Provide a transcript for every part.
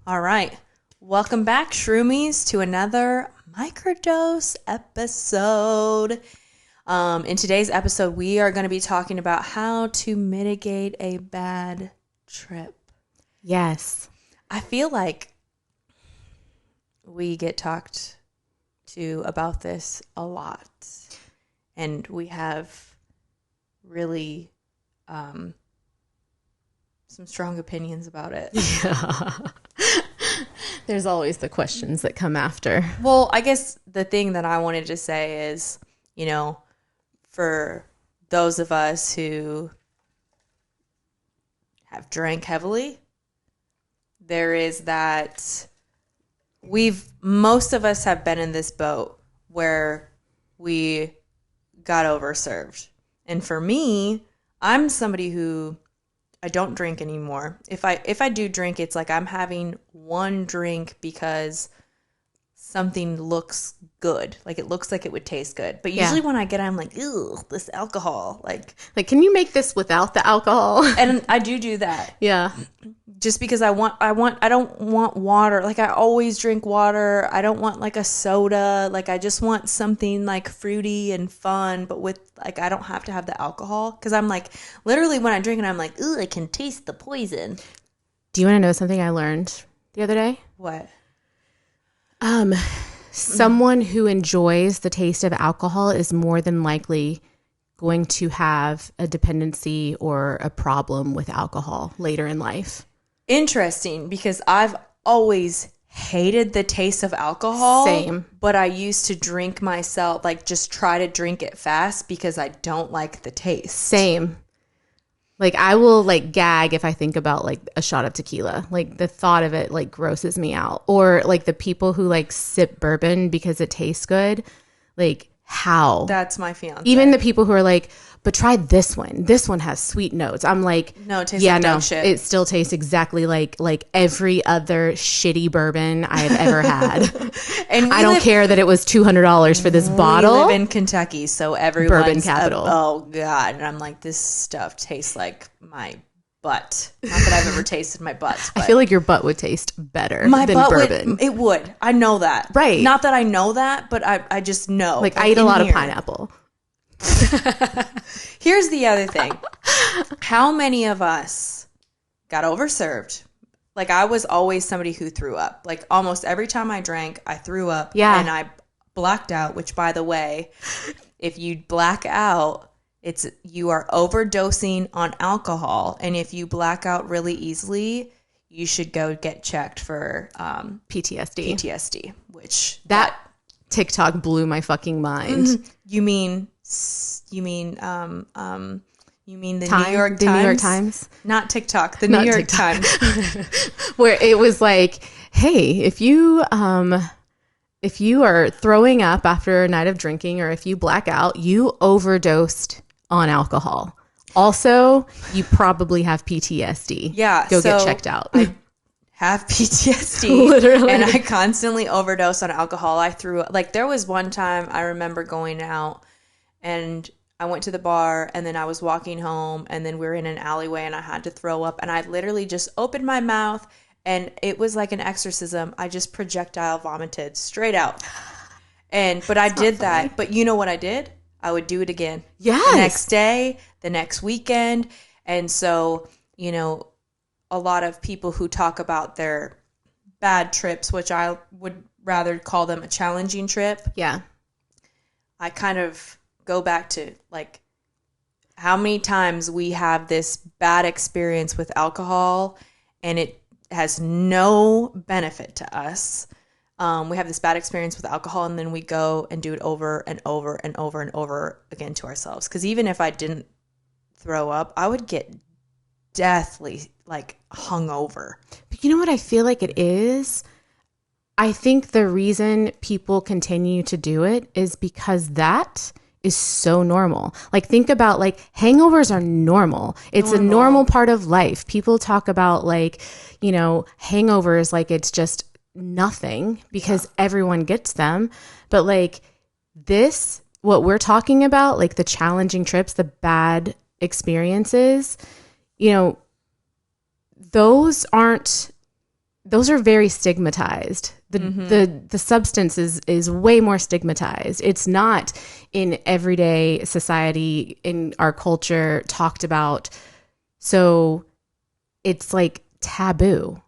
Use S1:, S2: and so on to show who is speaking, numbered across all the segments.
S1: All right. Welcome back, Shroomies, to another microdose episode. In today's episode, we are going to be talking about how to mitigate a bad trip.
S2: Yes.
S1: I feel like we get talked to about this a lot, and we have really some strong opinions about it.
S2: Yeah. There's always the questions that come after.
S1: Well, I guess the thing that I wanted to say is, for those of us who have drank heavily, there is that most of us have been in this boat where we got overserved. And for me, I'm somebody who I don't drink anymore. If I do drink, it's like I'm having one drink because something looks good. Like it looks like it would taste good. But usually when I get it, I'm like, ew, this alcohol. Like,
S2: can you make this without the alcohol?
S1: And I do that.
S2: Yeah.
S1: Just because I don't want water. Like I always drink water. I don't want like a soda. Like I just want something like fruity and fun, but with like I don't have to have the alcohol. Because I'm like, literally when I drink it, I'm like, ooh, I can taste the poison.
S2: Do you want to know something I learned the other day?
S1: What?
S2: Someone who enjoys the taste of alcohol is more than likely going to have a dependency or a problem with alcohol later in life.
S1: Interesting, because I've always hated the taste of alcohol.
S2: Same.
S1: But I used to drink myself, like just try to drink it fast because I don't like the taste.
S2: Same. Like I will like gag if I think about like a shot of tequila. Like the thought of it like grosses me out. Or like the people who like sip bourbon because it tastes good. Like how?
S1: That's my fiance.
S2: Even the people who are like, but try this one. This one has sweet notes. I'm like,
S1: no, it tastes like dog shit.
S2: It still tastes exactly like every other shitty bourbon I have ever had. And I don't care that it was $200 for this bottle.
S1: We live in Kentucky, so everyone's
S2: bourbon capital.
S1: Oh God! And I'm like, this stuff tastes like my butt. Not that I've ever tasted my butt.
S2: I feel like your butt would taste better than bourbon.
S1: It would. I know that.
S2: Right.
S1: Not that I know that, but I just know.
S2: Like I eat a lot of pineapple.
S1: Here's the other thing. How many of us got overserved? Like I was always somebody who threw up. Like almost every time I drank, I threw up.
S2: Yeah.
S1: And I blacked out, which by the way, if you black out, you are overdosing on alcohol. And if you black out really easily, you should go get checked for PTSD, which
S2: that TikTok blew my fucking mind.
S1: You mean the New York Times?
S2: The New York Times?
S1: Not TikTok, the New York Times.
S2: Where it was like, hey, if you are throwing up after a night of drinking or if you black out, you overdosed on alcohol. Also, you probably have PTSD.
S1: Yeah.
S2: Go get checked out.
S1: I have PTSD.
S2: Literally.
S1: And I constantly overdose on alcohol. I threw up. Like there was one time I remember going out and I went to the bar and then I was walking home and then we were in an alleyway and I had to throw up and I literally just opened my mouth and it was like an exorcism. I just projectile vomited straight out. But I did that. But you know what I did? I would do it again.
S2: Yes.
S1: The next day, the next weekend. And so, a lot of people who talk about their bad trips, which I would rather call them a challenging trip.
S2: Yeah.
S1: I kind of go back to like how many times we have this bad experience with alcohol and it has no benefit to us. We have this bad experience with alcohol and then we go and do it over and over and over and over again to ourselves. Because even if I didn't throw up, I would get deathly like hungover.
S2: But you know what I feel like it is? I think the reason people continue to do it is because that is so normal. Like think about like hangovers are normal. It's a normal part of life. People talk about like, hangovers like it's just nothing because everyone gets them. But like this, what we're talking about, like the challenging trips, the bad experiences, those aren't those are very stigmatized. The substance is way more stigmatized. It's not in everyday society, in our culture, talked about. So it's like taboo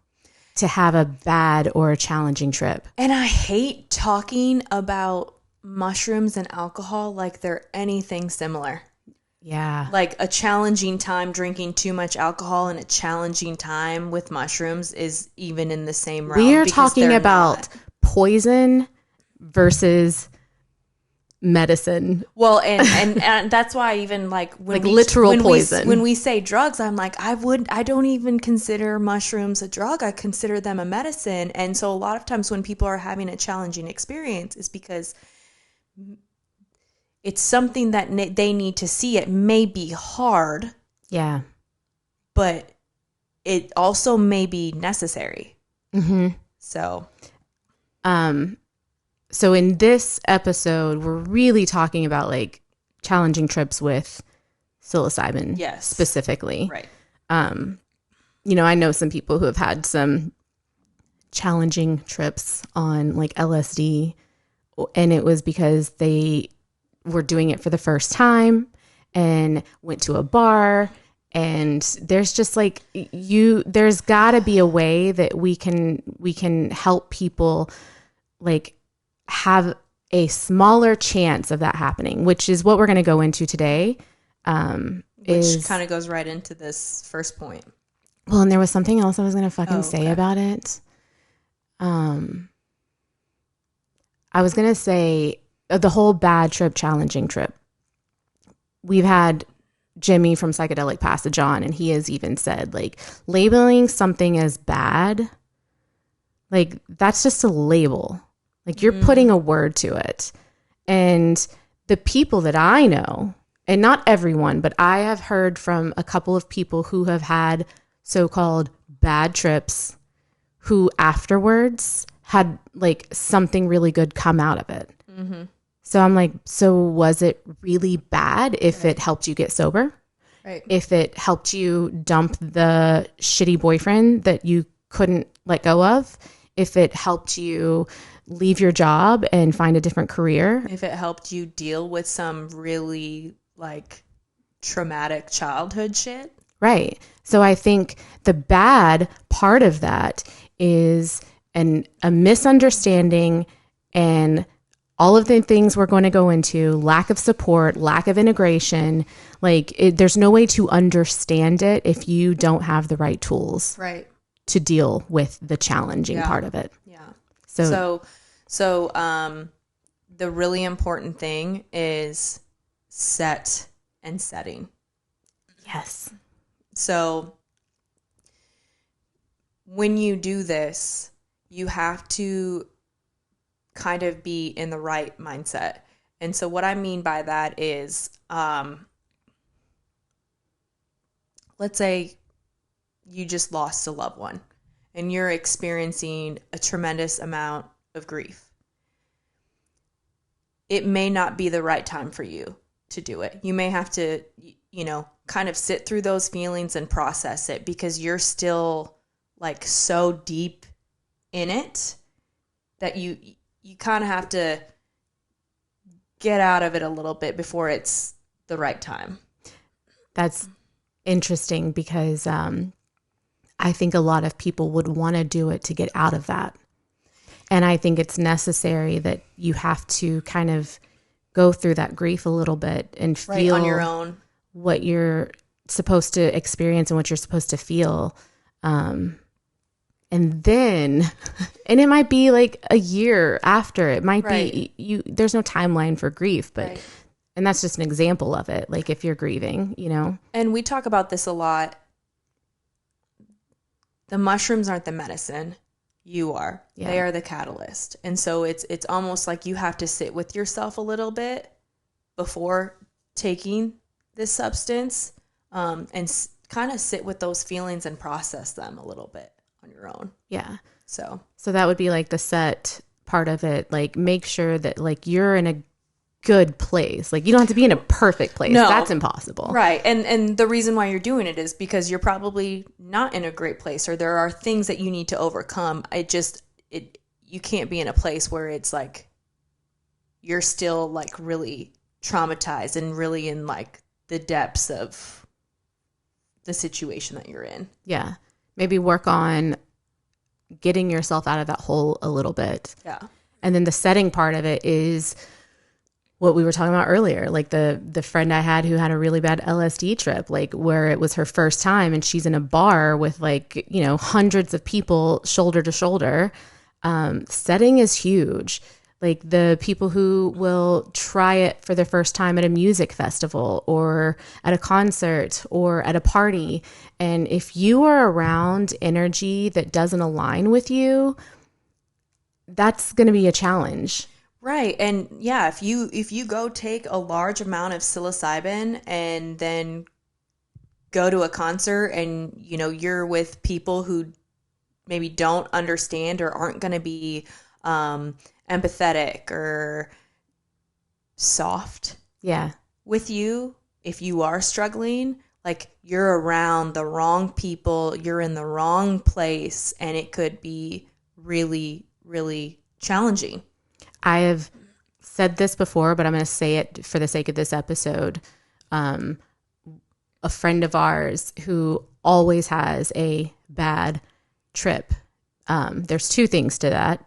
S2: to have a bad or a challenging trip.
S1: And I hate talking about mushrooms and alcohol like they're anything similar.
S2: Yeah.
S1: Like a challenging time drinking too much alcohol and a challenging time with mushrooms is even in the same realm.
S2: We are talking about poison versus medicine.
S1: Well, and that's why even like when
S2: literal poison.
S1: When we say drugs, I'm like, I don't even consider mushrooms a drug. I consider them a medicine. And so a lot of times when people are having a challenging experience is because it's something that they need to see. It may be hard.
S2: Yeah.
S1: But it also may be necessary.
S2: Mm-hmm. So in this episode, we're really talking about like challenging trips with psilocybin,
S1: yes,
S2: specifically.
S1: Right.
S2: I know some people who have had some challenging trips on like LSD, and it was because they were doing it for the first time and went to a bar. And there's just like there's got to be a way that we can help people like have a smaller chance of that happening, which is what we're going to go into today.
S1: Which kind of goes right into this first point.
S2: Well, and there was something else I was going to say about it. I was going to say the whole bad trip, challenging trip. We've had Jimmy from Psychedelic Passage on, and he has even said like labeling something as bad, like that's just a label. Like you're putting a word to it. And the people that I know, and not everyone, but I have heard from a couple of people who have had so-called bad trips who afterwards had like something really good come out of it. Mm-hmm. So I'm like, so was it really bad if it helped you get sober?
S1: Right.
S2: If it helped you dump the shitty boyfriend that you couldn't let go of? If it helped you leave your job and find a different career?
S1: If it helped you deal with some really like traumatic childhood shit?
S2: Right. So I think the bad part of that is a misunderstanding and all of the things we're going to go into, lack of support, lack of integration. Like there's no way to understand it if you don't have the right tools to deal with the challenging part of it.
S1: Yeah. So the really important thing is set and setting.
S2: Yes.
S1: So when you do this, you have to kind of be in the right mindset. And so what I mean by that is, let's say you just lost a loved one and you're experiencing a tremendous amount of grief. It may not be the right time for you to do it. You may have to, kind of sit through those feelings and process it because you're still like so deep in it that you kind of have to get out of it a little bit before it's the right time.
S2: That's interesting because I think a lot of people would want to do it to get out of that. And I think it's necessary that you have to kind of go through that grief a little bit and feel
S1: on your own
S2: what you're supposed to experience and what you're supposed to feel. And then, and it might be like a year after, it might be there's no timeline for grief, but, and that's just an example of it. Like if you're grieving,
S1: And we talk about this a lot. The mushrooms aren't the medicine. You are. Yeah. They are the catalyst. And so it's almost like you have to sit with yourself a little bit before taking this substance, and kind of sit with those feelings and process them a little bit on your own.
S2: Yeah.
S1: So
S2: that would be like the set part of it. Like make sure that like you're in a good place. Like, you don't have to be in a perfect place.
S1: No.
S2: That's impossible.
S1: Right. And the reason why you're doing it is because you're probably not in a great place, or there are things that you need to overcome. You can't be in a place where it's like you're still like really traumatized and really in like the depths of the situation that you're in.
S2: Yeah. Maybe work on getting yourself out of that hole a little bit.
S1: Yeah.
S2: And then the setting part of it is what we were talking about earlier, like the friend I had who had a really bad LSD trip, like where it was her first time and she's in a bar with like, you know, hundreds of people shoulder to shoulder. Setting is huge. Like the people who will try it for the first time at a music festival or at a concert or at a party. And if you are around energy that doesn't align with you, that's going to be a challenge.
S1: Right. And yeah, if you go take a large amount of psilocybin and then go to a concert and, you know, you're with people who maybe don't understand or aren't going to be empathetic or soft with you, if you are struggling, like you're around the wrong people, you're in the wrong place, and it could be really, really challenging.
S2: I have said this before, but I'm going to say it for the sake of this episode. A friend of ours who always has a bad trip. There's two things to that.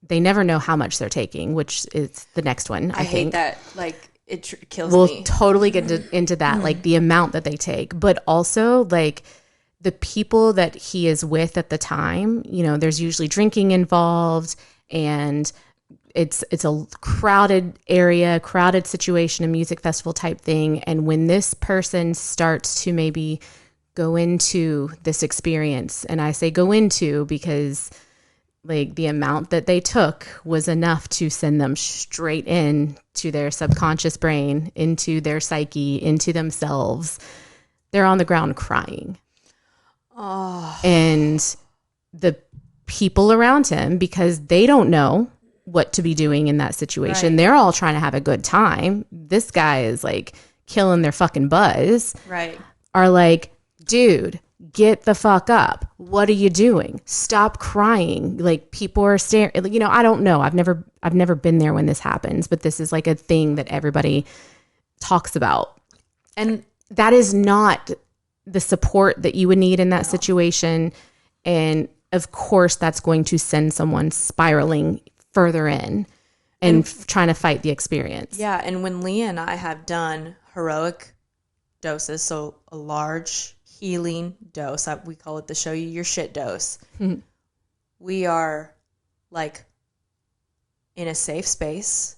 S2: They never know how much they're taking, which is the next one. I
S1: hate
S2: think
S1: that. Like it kills
S2: we'll
S1: me.
S2: We'll totally get into that, like the amount that they take, but also like the people that he is with at the time. You know, there's usually drinking involved, and it's a crowded area, crowded situation, a music festival type thing. And when this person starts to maybe go into this experience, and I say go into because like the amount that they took was enough to send them straight in to their subconscious brain, into their psyche, into themselves. They're on the ground crying.
S1: Oh.
S2: And the people around him, because they don't know what to be doing in that situation. Right. They're all trying to have a good time. This guy is like killing their fucking buzz.
S1: Right.
S2: Are like, dude, get the fuck up. What are you doing? Stop crying. Like people are staring. You know, I don't know. I've never been there when this happens, but this is like a thing that everybody talks about. And that is not the support that you would need in that situation. And of course, that's going to send someone spiraling further in and trying to fight the experience.
S1: Yeah. And when Leah and I have done heroic doses, so a large healing dose, we call it the show you your shit dose. Mm-hmm. We are like in a safe space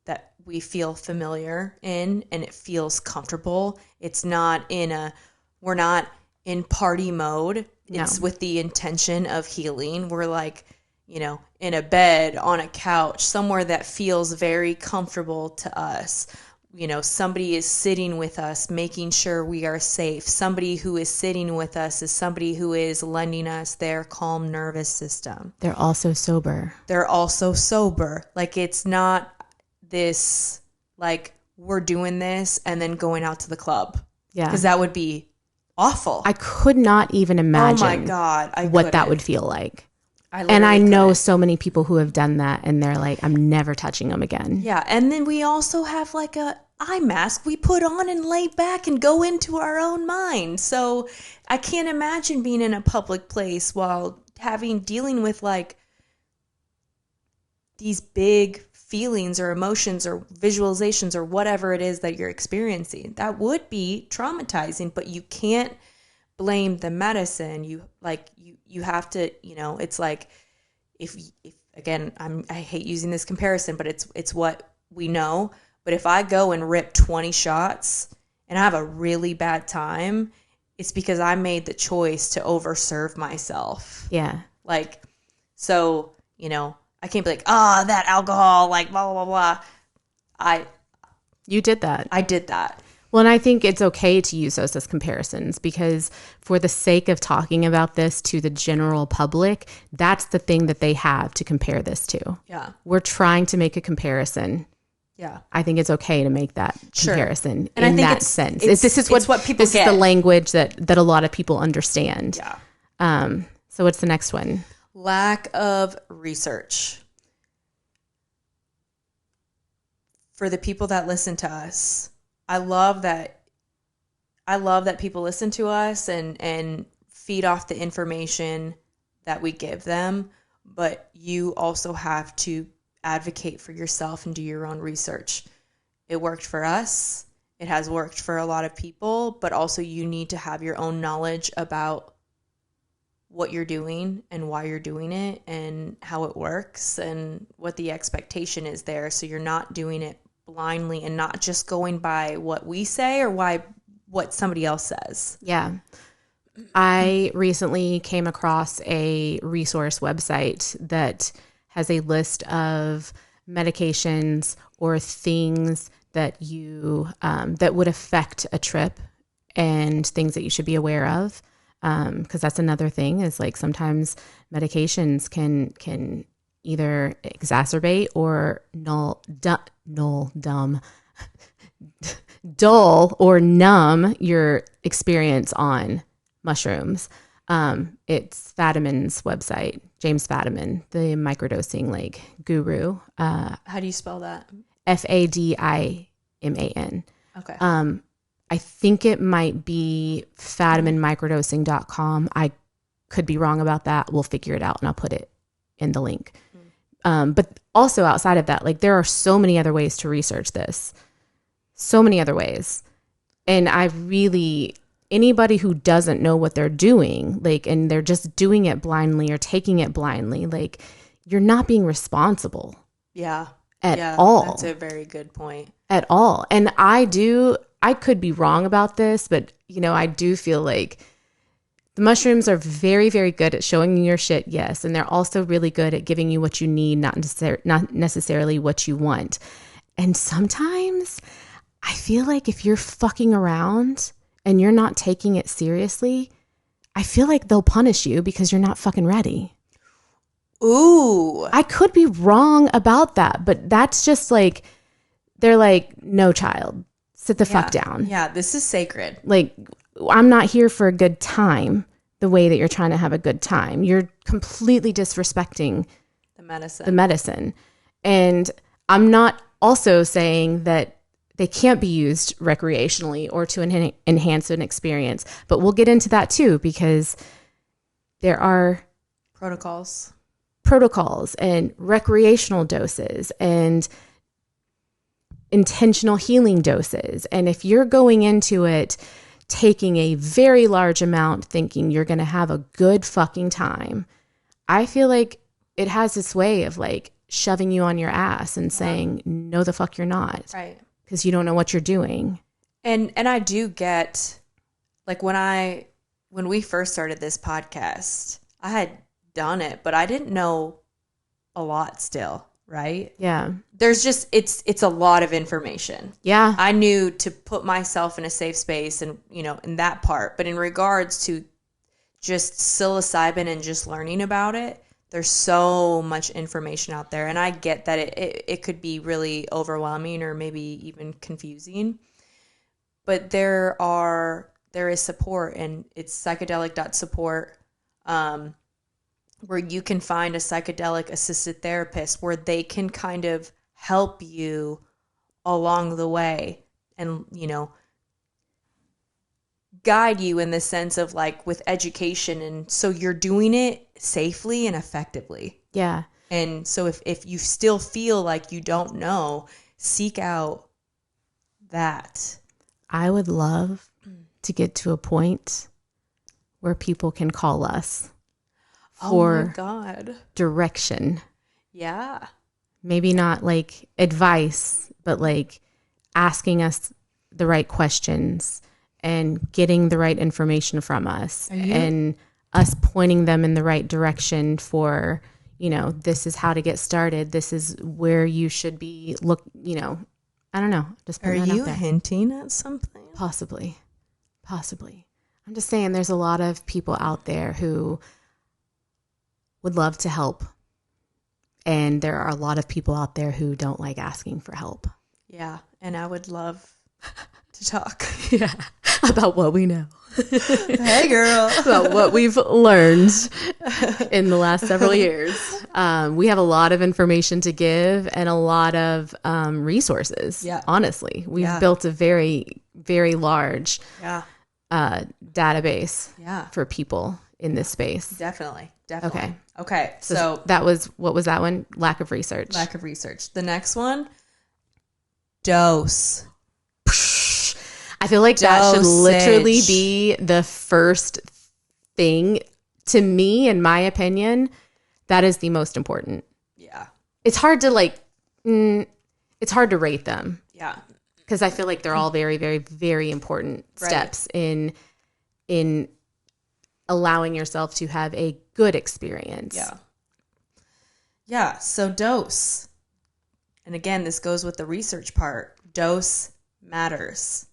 S1: that we feel familiar in, and it feels comfortable. It's not we're not in party mode. It's with the intention of healing. We're like, you know, in a bed, on a couch, somewhere that feels very comfortable to us. You know, somebody is sitting with us, making sure we are safe. Somebody who is sitting with us is somebody who is lending us their calm nervous system.
S2: They're also sober.
S1: Like, it's not this, like, we're doing this and then going out to the club. Yeah. Because that would be awful.
S2: I could not even imagine
S1: oh my God,
S2: what that would feel like. I know so many people who have done that, and they're like, I'm never touching them again.
S1: Yeah. And then we also have like a eye mask we put on and lay back and go into our own mind. So I can't imagine being in a public place while dealing with like these big feelings or emotions or visualizations or whatever it is that you're experiencing. That would be traumatizing, but you can't blame the medicine. You have to, you know, it's like if again, I hate using this comparison, but it's what we know. But if I go and rip 20 shots and I have a really bad time, it's because I made the choice to overserve myself.
S2: Yeah.
S1: Like, so, you know, I can't be like, that alcohol, like blah, blah, blah, blah.
S2: You did that.
S1: I did that.
S2: Well, and I think it's okay to use those as comparisons, because for the sake of talking about this to the general public, that's the thing that they have to compare this to.
S1: Yeah.
S2: We're trying to make a comparison
S1: Yeah.
S2: I think it's okay to make that comparison
S1: And I
S2: in
S1: think
S2: that sense.
S1: This
S2: is
S1: what people
S2: this
S1: get.
S2: is the language that a lot of people understand.
S1: Yeah.
S2: So what's the next one?
S1: Lack of research. For the people that listen to us, I love that people listen to us and feed off the information that we give them, but you also have to advocate for yourself and do your own research. It worked for us. It has worked for a lot of people, but also you need to have your own knowledge about what you're doing and why you're doing it and how it works and what the expectation is there. So you're not doing it blindly and not just going by what we say or what somebody else says.
S2: Yeah. I recently came across a resource website that has a list of medications or things that you that would affect a trip and things that you should be aware of. Because that's another thing is like sometimes medications can either exacerbate or dull or numb your experience on mushrooms. It's Fadiman's website, James Fadiman, the microdosing like guru.
S1: How do you spell that?
S2: Fadiman.
S1: Okay.
S2: I think it might be fadimanmicrodosing.com. I could be wrong about that. We'll figure it out and I'll put it in the link. But also outside of that, like there are so many other ways to research this. So many other ways. And anybody who doesn't know what they're doing, like, and they're just doing it blindly or taking it blindly, like you're not being responsible.
S1: Yeah.
S2: At all.
S1: That's a very good point.
S2: At all. And I could be wrong about this, but I do feel like the mushrooms are very, very good at showing you your shit, yes. And they're also really good at giving you what you need, not necessarily what you want. And sometimes I feel like if you're fucking around and you're not taking it seriously, I feel like they'll punish you because you're not fucking ready.
S1: Ooh.
S2: I could be wrong about that, but that's just like, they're like, no, child, sit the fuck down.
S1: Yeah, this is sacred.
S2: Like, I'm not here for a good time the way that you're trying to have a good time. You're completely disrespecting
S1: the
S2: medicine. And I'm not also saying that they can't be used recreationally or to enhance an experience, but we'll get into that too, because there are
S1: protocols
S2: and recreational doses and intentional healing doses. And if you're going into it taking a very large amount thinking you're going to have a good fucking time, I feel like it has this way of like shoving you on your ass and saying, no, the fuck you're not.
S1: Right.
S2: Because you don't know what you're doing.
S1: And I do get, like when we first started this podcast, I had done it, but I didn't know a lot still, right?
S2: Yeah.
S1: There's just, it's a lot of information.
S2: Yeah.
S1: I knew to put myself in a safe space and, in that part. But in regards to just psilocybin and just learning about it, there's so much information out there. And I get that it could be really overwhelming or maybe even confusing. But there is support, and it's psychedelic.support, where you can find a psychedelic assisted therapist where they can kind of help you along the way and, guide you in the sense of like with education. And so you're doing it safely and effectively.
S2: Yeah.
S1: And so if you still feel like you don't know, seek out that.
S2: I would love to get to a point where people can call us for
S1: oh my God.
S2: direction.
S1: Yeah.
S2: Maybe not like advice, but like asking us the right questions and getting the right information from us and us pointing them in the right direction for, this is how to get started. This is where you should be I don't know. Just
S1: Are you hinting at something?
S2: Possibly. I'm just saying there's a lot of people out there who would love to help. And there are a lot of people out there who don't like asking for help.
S1: Yeah. And I would love to talk.
S2: Yeah. About what we know.
S1: Hey, girl.
S2: About what we've learned in the last several years. We have a lot of information to give and a lot of resources.
S1: Yeah.
S2: Honestly, we've built a very, very large database for people in this space.
S1: Definitely. Okay. So
S2: what was that one? Lack of research.
S1: The next one, dose.
S2: I feel like that should literally be the first thing. To me, in my opinion, that is the most important.
S1: Yeah.
S2: It's hard to it's hard to rate them.
S1: Yeah.
S2: Because I feel like they're all very, very, very important steps in allowing yourself to have a good experience.
S1: Yeah. Yeah. So dose. And again, this goes with the research part. Dose matters.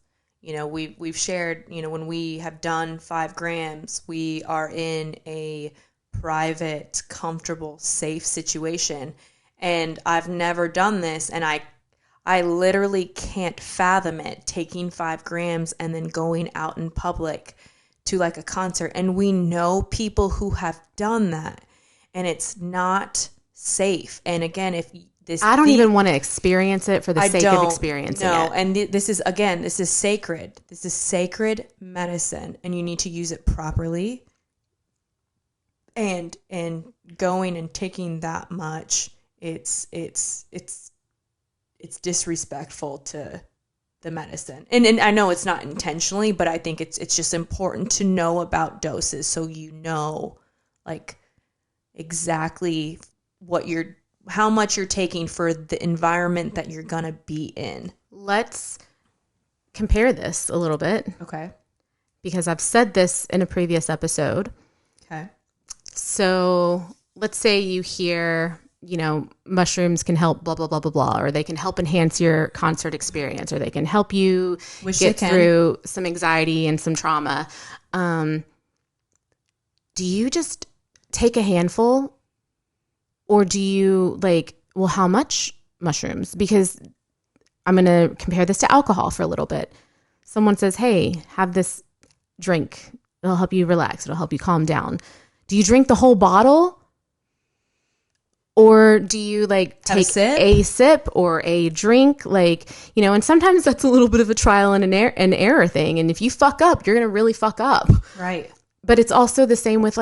S1: We've shared, when we have done 5 grams, we are in a private, comfortable, safe situation. And I've never done this. And I literally can't fathom it, taking 5 grams and then going out in public to like a concert. And we know people who have done that, and it's not safe. And again,
S2: I don't even want to experience it for the sake of experiencing it.
S1: No, and this is sacred. This is sacred medicine, and you need to use it properly. And going and taking that much, it's disrespectful to the medicine. And I know it's not intentionally, but I think it's just important to know about doses, so like exactly how much you're taking for the environment that you're going to be in.
S2: Let's compare this a little bit.
S1: Okay.
S2: Because I've said this in a previous episode.
S1: Okay.
S2: So let's say you hear, mushrooms can help blah, blah, blah, blah, blah, or they can help enhance your concert experience, or they can help you get through some anxiety and some trauma. Do you just take a handful? Or do you how much mushrooms? Because I'm going to compare this to alcohol for a little bit. Someone says, hey, have this drink. It'll help you relax. It'll help you calm down. Do you drink the whole bottle? Or do you take a sip or a drink? And sometimes that's a little bit of a trial and an error thing. And if you fuck up, you're going to really fuck up.
S1: Right.
S2: But it's also the same with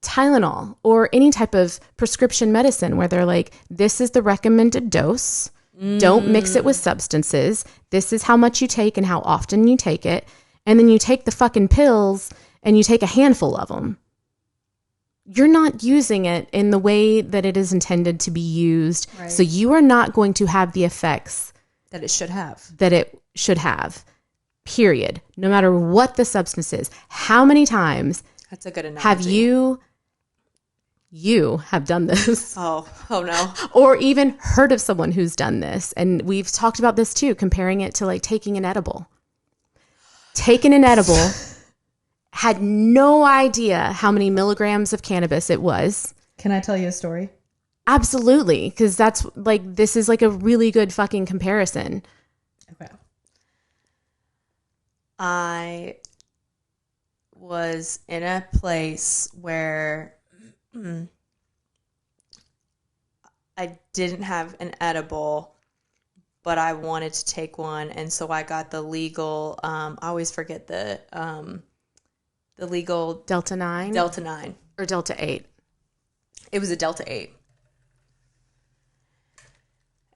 S2: Tylenol or any type of prescription medicine where they're like, this is the recommended dose. Don't mix it with substances. This is how much you take and how often you take it. And then you take the fucking pills and you take a handful of them. You're not using it in the way that it is intended to be used. Right. So you are not going to have the effects
S1: that it should
S2: have. Period. No matter what the substance is. How many times
S1: That's a good analogy.
S2: have you have done this?
S1: Oh no.
S2: Or even heard of someone who's done this. And we've talked about this too, comparing it to taking an edible. Taking an edible, had no idea how many milligrams of cannabis it was.
S1: Can I tell you a story?
S2: Absolutely. Because this is a really good fucking comparison.
S1: Okay. I was in a place where I didn't have an edible, but I wanted to take one, and so I got the legal. I always forget the legal
S2: Delta 9 or Delta 8.
S1: It was a Delta 8,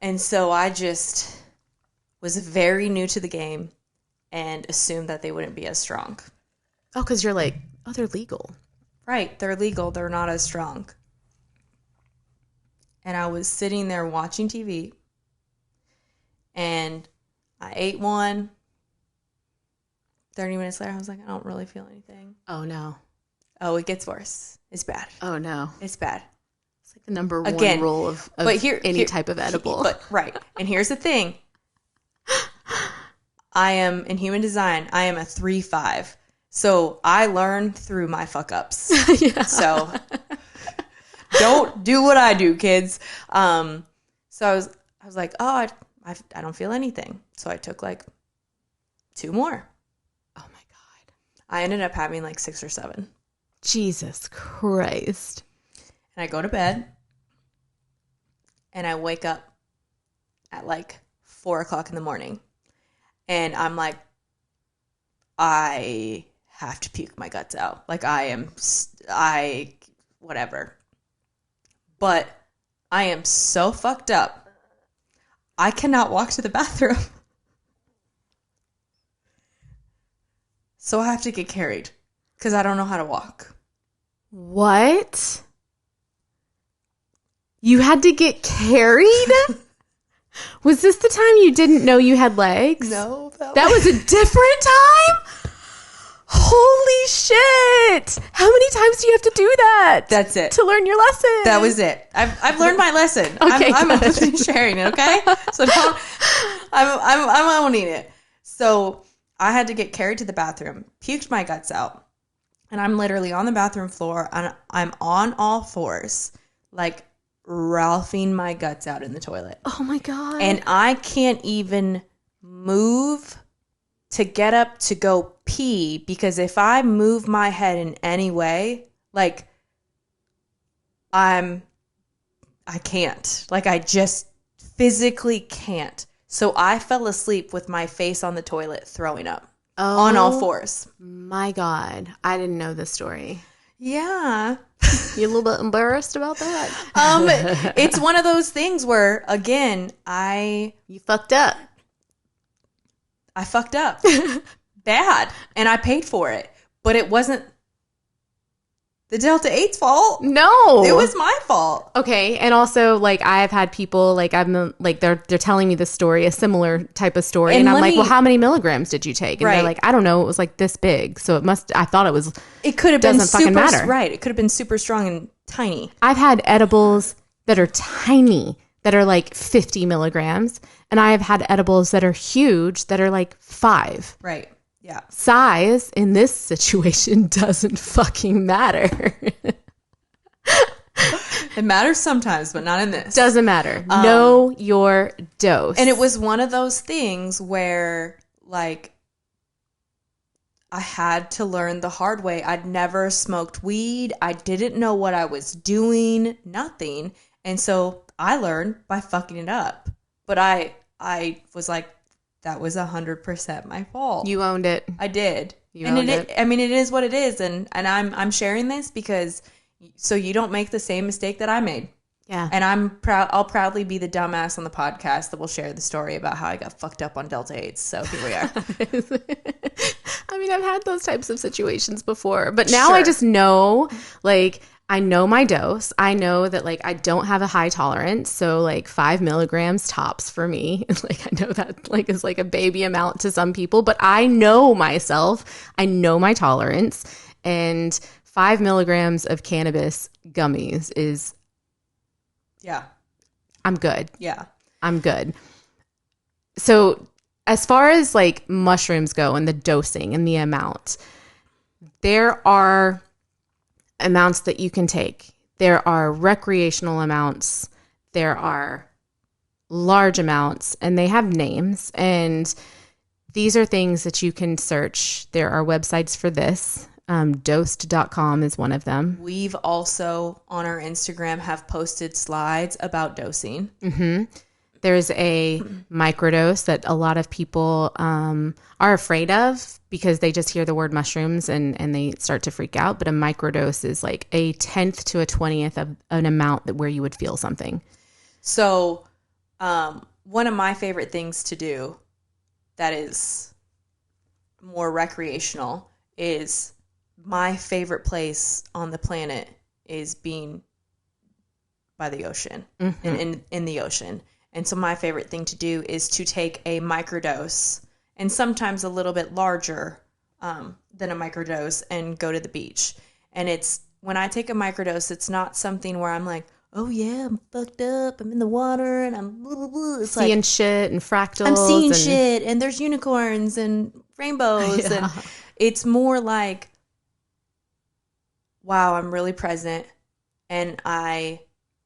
S1: and so I just was very new to the game and assumed that they wouldn't be as strong.
S2: Oh, because you're they're legal.
S1: Right, they're legal. They're not as strong. And I was sitting there watching TV, and I ate one. 30 minutes later, I was like, I don't really feel anything.
S2: Oh, no.
S1: Oh, it gets worse. It's bad.
S2: Oh, no.
S1: It's bad.
S2: It's the number one rule of any type of edible.
S1: Right. And here's the thing. I am, in human design, I am a 3-5. So I learn through my fuck ups. Yeah. So don't do what I do, kids. So I was like, oh, I don't feel anything. So I took like 2 more.
S2: Oh my God.
S1: I ended up having like 6 or 7.
S2: Jesus Christ.
S1: And I go to bed and I wake up at like 4 o'clock in the morning. And I'm like, I have to puke my guts out. Like whatever. But I am so fucked up. I cannot walk to the bathroom. So I have to get carried because I don't know how to walk.
S2: What? You had to get carried? Was this the time you didn't know you had legs?
S1: No.
S2: That was a different time? Holy shit. How many times do you have to do that?
S1: That's it.
S2: To learn your lesson.
S1: That was it. I've learned my lesson.
S2: Okay,
S1: I'm
S2: good.
S1: open to sharing it, okay? So I'm owning it. So I had to get carried to the bathroom, puked my guts out, and I'm literally on the bathroom floor, and I'm on all fours, like Ralphing my guts out in the toilet.
S2: Oh my God.
S1: And I can't even move to get up to go pee, because if I move my head in any way, like I can't. Like I just physically can't. So I fell asleep with my face on the toilet throwing up on all fours.
S2: My God. I didn't know this story.
S1: Yeah.
S2: You a little bit embarrassed about that?
S1: It's one of those things where, again,
S2: You fucked up.
S1: I fucked up bad, and I paid for it, but it wasn't the Delta 8's fault.
S2: No.
S1: It was my fault.
S2: Okay, and also like I've had people like they're telling me this story, a similar type of story, and I'm like, well, how many milligrams did you take? And they're like, I don't know, it was like this big, so I thought it was.
S1: It could have been
S2: doesn't fucking matter,
S1: right? It could have been super strong and tiny.
S2: I've had edibles that are tiny that are like 50 milligrams, and I have had edibles that are huge that are like 5.
S1: Right. Yeah.
S2: Size in this situation doesn't fucking matter.
S1: It matters sometimes, but not in this.
S2: Doesn't matter. Know your dose.
S1: And it was one of those things where, like, I had to learn the hard way. I'd never smoked weed. I didn't know what I was doing. Nothing. And so I learned by fucking it up. But I was like, that was 100% my fault.
S2: You owned it.
S1: I did.
S2: You owned it.
S1: I mean, it is what it is. And I'm sharing this because so you don't make the same mistake that I made.
S2: Yeah.
S1: And I'll proudly be the dumbass on the podcast that will share the story about how I got fucked up on Delta 8s. So here we are.
S2: I mean, I've had those types of situations before, but now
S1: Sure.
S2: I just know, like, I know my dose. I know that, like, I don't have a high tolerance. So, like, 5 milligrams tops for me. Like, I know that, like, is like a baby amount to some people, but I know myself. I know my tolerance. And 5 milligrams of cannabis gummies is,
S1: Yeah.
S2: I'm good.
S1: Yeah.
S2: I'm good. So, as far as, like, mushrooms go and the dosing and the amount, there are amounts that you can take. There are recreational amounts. There are large amounts, and they have names. And these are things that you can search. There are websites for this. Dosed.com is one of them.
S1: We've also on our Instagram have posted slides about dosing.
S2: Mm-hmm. There's a microdose that a lot of people are afraid of because they just hear the word mushrooms and they start to freak out. But a microdose is like a 10th to a 20th of an amount that where you would feel something.
S1: So one of my favorite things to do that is more recreational is my favorite place on the planet is being by the ocean, in the ocean. And so my favorite thing to do is to take a microdose and sometimes a little bit larger than a microdose and go to the beach. And it's when I take a microdose, it's not something where I'm like, oh yeah, I'm fucked up. I'm in the water and I'm blah, blah, blah. It's
S2: seeing
S1: like,
S2: shit and fractals.
S1: I'm seeing shit and there's unicorns and rainbows.
S2: Yeah.
S1: And it's more like, wow, I'm really present and I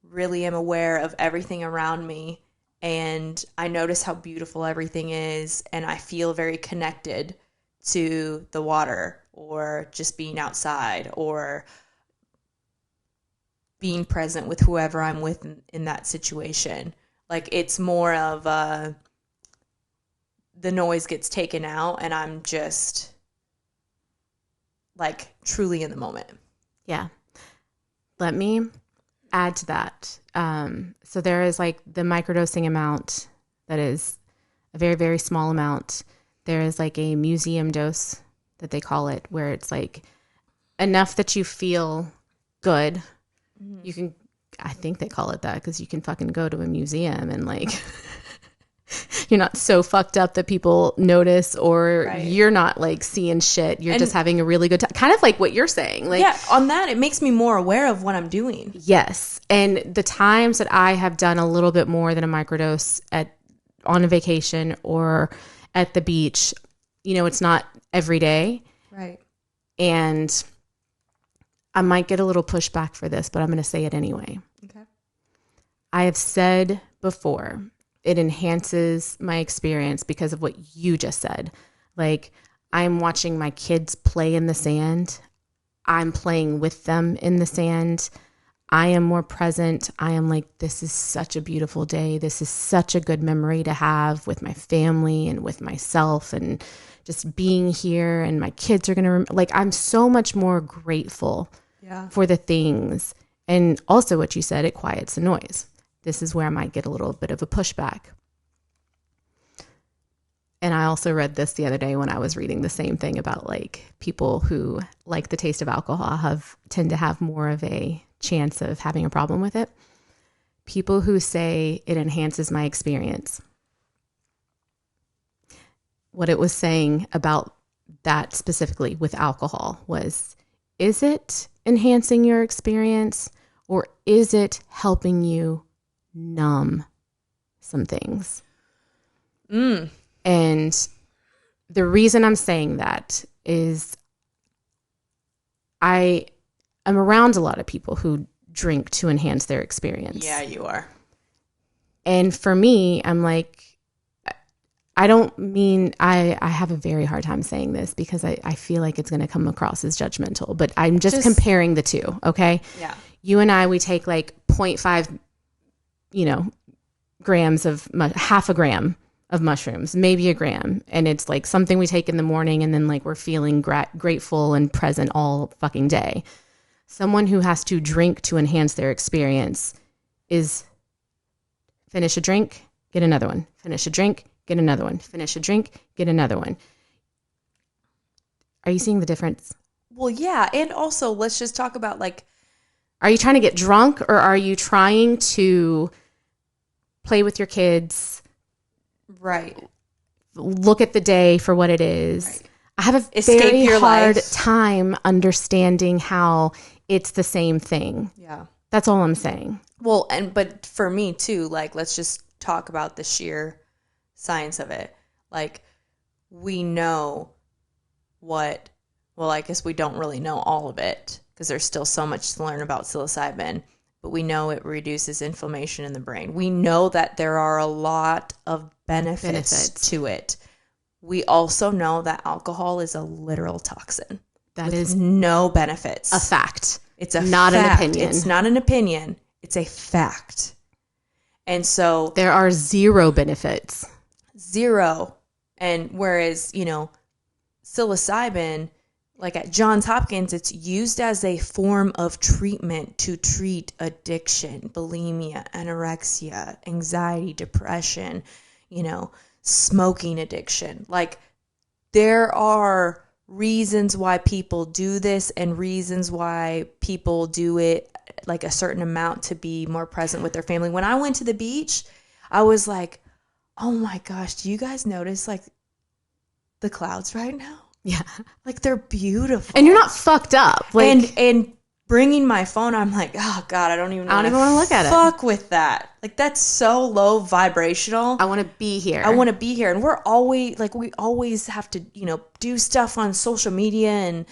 S1: really am aware of everything around me. and I notice how beautiful everything is, and I feel very connected to the water or just being outside or being present with whoever I'm with in that situation. Like, it's more of the noise gets taken out and I'm just like truly in the moment.
S2: Yeah. Let me add to that. So there is like the microdosing amount that is a very, very small amount. There is like a museum dose that they call it, where it's like enough that you feel good. You can, I think they call it that because you can fucking go to a museum and like you're not so fucked up that people notice, or you're not like seeing shit. You're just having a really good time. Kind of like what you're saying. Like,
S1: yeah, on that, it makes me more aware of what I'm doing.
S2: Yes. And the times that I have done a little bit more than a microdose on a vacation or at the beach, you know, it's not every day.
S1: Right.
S2: And I might get a little pushback for this, but I'm going to say it anyway.
S1: Okay.
S2: I have said before, it enhances my experience because of what you just said. Like, I'm watching my kids play in the sand. I'm playing with them in the sand. I am more present. I am like, this is such a beautiful day. This is such a good memory to have with my family and with myself, and just being here, and my kids are going to, like, I'm so much more grateful for the things. And also what you said, it quiets the noise. This is where I might get a little bit of a pushback. And I also read this the other day when I was reading the same thing about like people who like the taste of alcohol tend to have more of a chance of having a problem with it. People who say it enhances my experience. What it was saying about that specifically with alcohol was, is it enhancing your experience, or is it helping you numb some things? And the reason I'm saying that is I am around a lot of people who drink to enhance their experience.
S1: Yeah, you are.
S2: And for me, I'm like, I don't mean, I have a very hard time saying this because I feel like it's going to come across as judgmental, but I'm just comparing the two. Okay.
S1: Yeah.
S2: You and I, we take like 0.5, grams of, half a gram of mushrooms, maybe a gram. And it's like something we take in the morning, and then like we're feeling grateful and present all fucking day. Someone who has to drink to enhance their experience is finish a drink, get another one, finish a drink, get another one, finish a drink, get another one. Are you seeing the difference?
S1: Well, yeah. And also, let's just talk about like,
S2: are you trying to get drunk, or are you trying to play with your kids?
S1: Right.
S2: Look at the day for what it is. Right. I have a very hard time understanding how it's the same thing.
S1: Yeah.
S2: That's all I'm saying.
S1: Well, but for me too, like, let's just talk about the sheer science of it. Like, we know well, I guess we don't really know all of it because there's still so much to learn about psilocybin, but we know it reduces inflammation in the brain. We know that there are a lot of benefits to it. We also know that alcohol is a literal toxin.
S2: That is
S1: no benefits.
S2: A fact.
S1: It's a
S2: not
S1: fact.
S2: An opinion.
S1: It's not an opinion. It's a fact. And so
S2: there are zero benefits.
S1: Zero. And whereas, psilocybin, like at Johns Hopkins, it's used as a form of treatment to treat addiction, bulimia, anorexia, anxiety, depression, smoking addiction. Like, there are reasons why people do this and reasons why people do it like a certain amount to be more present with their family. When I went to the beach, I was like, oh my gosh, do you guys notice like the clouds right now?
S2: Yeah.
S1: Like, they're beautiful.
S2: And you're not fucked up. Like,
S1: and bringing my phone, I'm like, oh God, I don't even want to
S2: look at it.
S1: Fuck with that. Like, that's so low vibrational.
S2: I want to be here.
S1: And we're always like, we always have to, do stuff on social media, and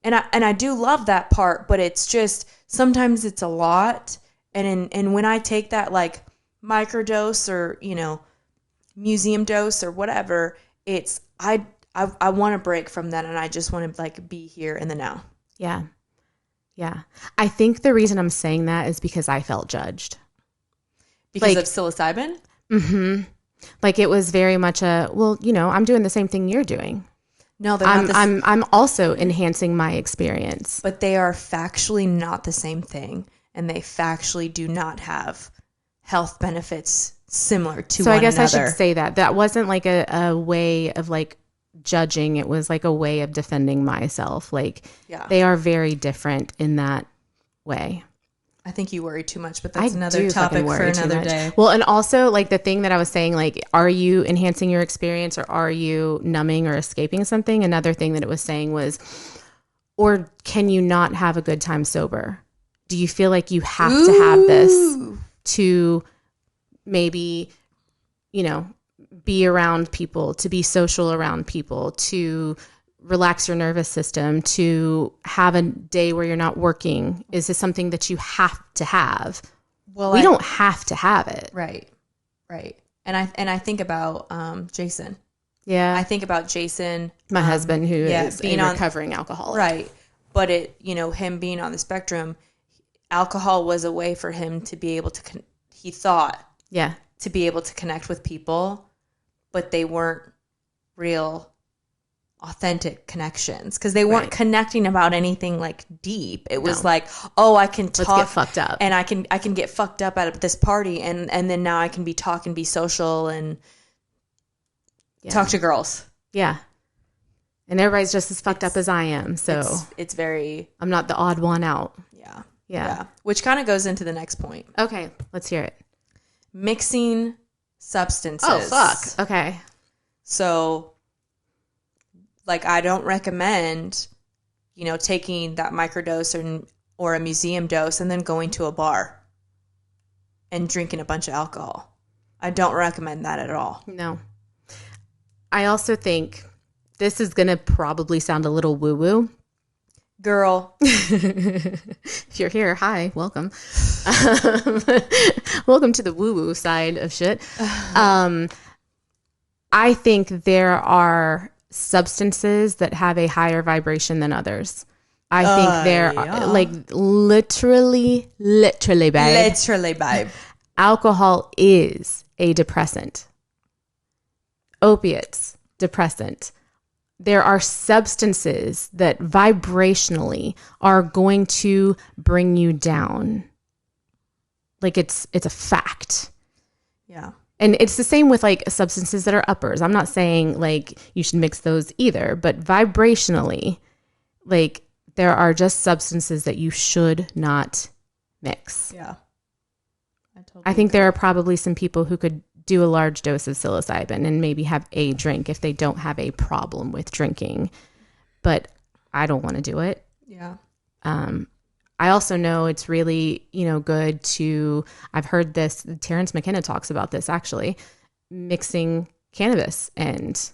S1: I do love that part, but it's just, sometimes it's a lot. And when I take that like microdose or, museum dose or whatever. It's, I want to break from that, and I just want to like be here in the now.
S2: Yeah. Yeah. I think the reason I'm saying that is because I felt judged.
S1: Because of psilocybin?
S2: Mm-hmm. Like it was very much I'm doing the same thing you're doing.
S1: No, they're not.
S2: I'm also enhancing my experience.
S1: But they are factually not the same thing, and they factually do not have health benefits similar to one another.
S2: So I guess I should say that wasn't like a way of like judging. It was like a way of defending myself. Like they are very different in that way.
S1: I think you worry too much, but that's another topic for another day.
S2: Well, and also like the thing that I was saying, like, are you enhancing your experience or are you numbing or escaping something? Another thing that it was saying was, or can you not have a good time sober? Do you feel like you have to have this to maybe, be around people, to be social around people, to relax your nervous system, to have a day where you're not working? Is this something that you have to have? Well, we don't have to have it.
S1: Right. And I think about Jason.
S2: Yeah.
S1: I think about Jason,
S2: my husband, who is a recovering alcoholic.
S1: Right. But him being on the spectrum, alcohol was a way for him to be able to, he thought, to be able to connect with people, but they weren't real authentic connections because they weren't connecting about anything like deep. It was like, I can talk,
S2: let's get fucked up,
S1: and I can get fucked up at this party, and then now I can be social and talk to girls.
S2: Yeah, and everybody's just as fucked up as I am. So
S1: it's very.
S2: I'm not the odd one out.
S1: Yeah. Which kind of goes into the next point.
S2: Okay, let's hear it.
S1: Mixing substances.
S2: Oh fuck. Okay.
S1: So, like, I don't recommend, taking that microdose or a museum dose and then going to a bar and drinking a bunch of alcohol. I don't recommend that at all.
S2: No. I also think this is going to probably sound a little woo-woo.
S1: Girl.
S2: If you're here, hi, welcome. Welcome to the woo-woo side of shit. I think there are substances that have a higher vibration than others. I think there are, like, literally, babe.
S1: Literally, babe.
S2: Alcohol is a depressant. Opiates, depressant. There are substances that vibrationally are going to bring you down. Like it's a fact.
S1: Yeah.
S2: And it's the same with like substances that are uppers. I'm not saying like you should mix those either, but vibrationally, like there are just substances that you should not mix.
S1: Yeah.
S2: I think there are probably some people who could do a large dose of psilocybin and maybe have a drink if they don't have a problem with drinking. But I don't want to do it.
S1: Yeah.
S2: I also know it's really, good to, I've heard this, Terrence McKenna talks about this actually, mixing cannabis and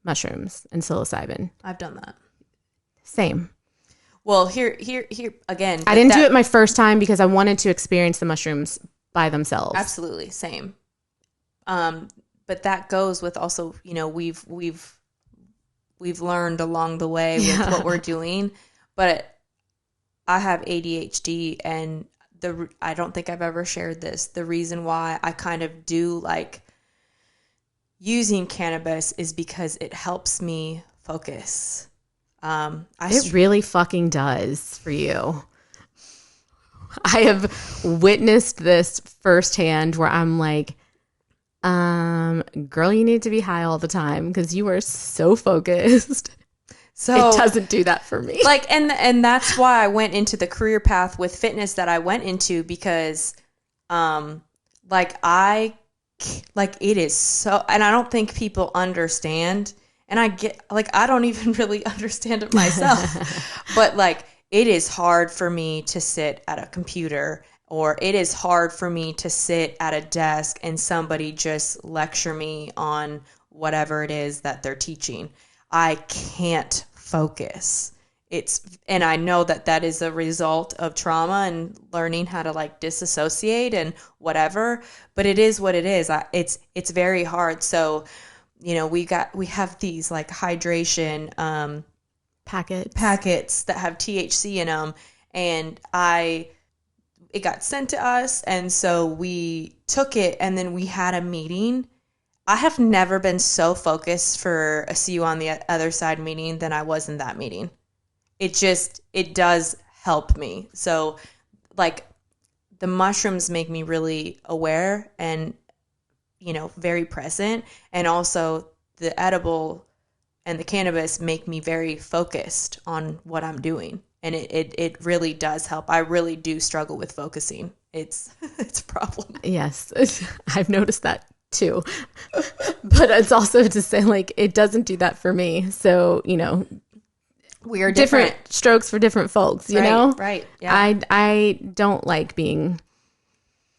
S2: mushrooms and psilocybin.
S1: I've done that.
S2: Same.
S1: Well, here again.
S2: I didn't do it my first time because I wanted to experience the mushrooms by themselves.
S1: Absolutely. Same. But that goes with also, we've learned along the way with what we're doing, but I have ADHD, and I don't think I've ever shared this. The reason why I kind of do like using cannabis is because it helps me focus.
S2: It really fucking does for you. I have witnessed this firsthand where I'm like, girl, you need to be high all the time because you are so focused. So it doesn't do that for me.
S1: Like, and that's why I went into the career path with fitness that I went into because, it is so, and I don't think people understand, and I don't even really understand it myself, but like, it is hard for me to sit at a computer, or it is hard for me to sit at a desk and somebody just lecture me on whatever it is that they're teaching. I can't focus. and I know that that is a result of trauma and learning how to like disassociate and whatever, but it is what it is. It's very hard. So, we have these like hydration, packets that have THC in them, and it got sent to us, and so we took it, and then we had a meeting. I have never been so focused for a See You on the Other Side meeting than I was in that meeting. It does help me. So like the mushrooms make me really aware and, very present. And also the edible and the cannabis make me very focused on what I'm doing. And it really does help. I really do struggle with focusing. It's a problem.
S2: Yes, I've noticed that too. But it's also to say, like, it doesn't do that for me. So,
S1: we are different
S2: strokes for different folks, you know?
S1: Right. Yeah.
S2: I don't like being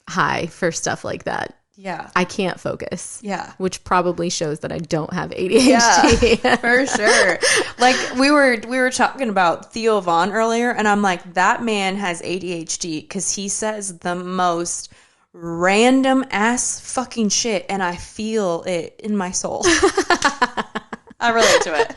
S2: high for stuff like that.
S1: Yeah.
S2: I can't focus.
S1: Yeah.
S2: Which probably shows that I don't have ADHD.
S1: Yeah, for sure. Like we were talking about Theo Vaughn earlier, and I'm like, that man has ADHD because he says the most random ass fucking shit, and I feel it in my soul. I relate to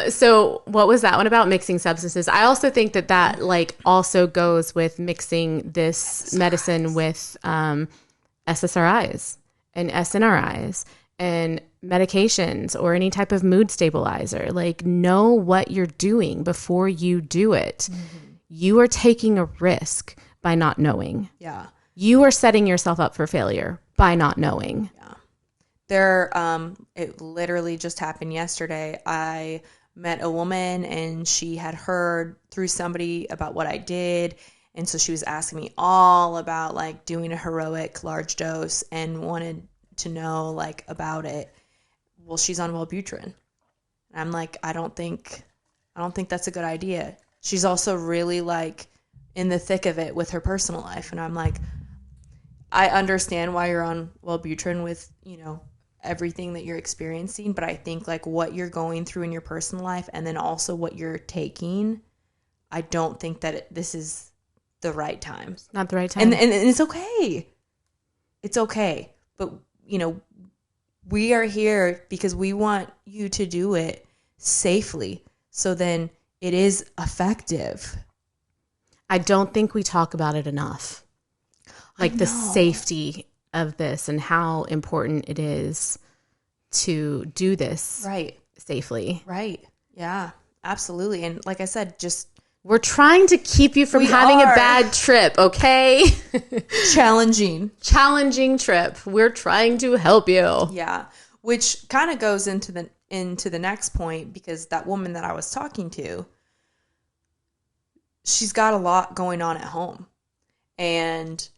S1: it.
S2: So what was that one about? Mixing substances. I also think that like also goes with mixing this medicine with SSRIs and SNRIs and medications or any type of mood stabilizer. Like, know what you're doing before you do it. Mm-hmm. You are taking a risk by not knowing.
S1: Yeah.
S2: You are setting yourself up for failure by not knowing.
S1: Yeah. It literally just happened yesterday. I met a woman and she had heard through somebody about what I did. And so she was asking me all about like doing a heroic large dose and wanted to know like about it. Well, she's on Wellbutrin. And I'm like, I don't think that's a good idea. She's also really like in the thick of it with her personal life. And I'm like, I understand why you're on Wellbutrin with, everything that you're experiencing. But I think like what you're going through in your personal life and then also what you're taking, I don't think that this is the right time.
S2: Not the right time.
S1: And it's okay. It's okay. But, we are here because we want you to do it safely. So then it is effective.
S2: I don't think we talk about it enough. Like the safety of this and how important it is to do this safely.
S1: Right. Yeah, absolutely. And like I said,
S2: we're trying to keep you from having a bad trip, okay?
S1: Challenging
S2: trip. We're trying to help you.
S1: Yeah, which kind of goes into the next point, because that woman that I was talking to, she's got a lot going on at home. And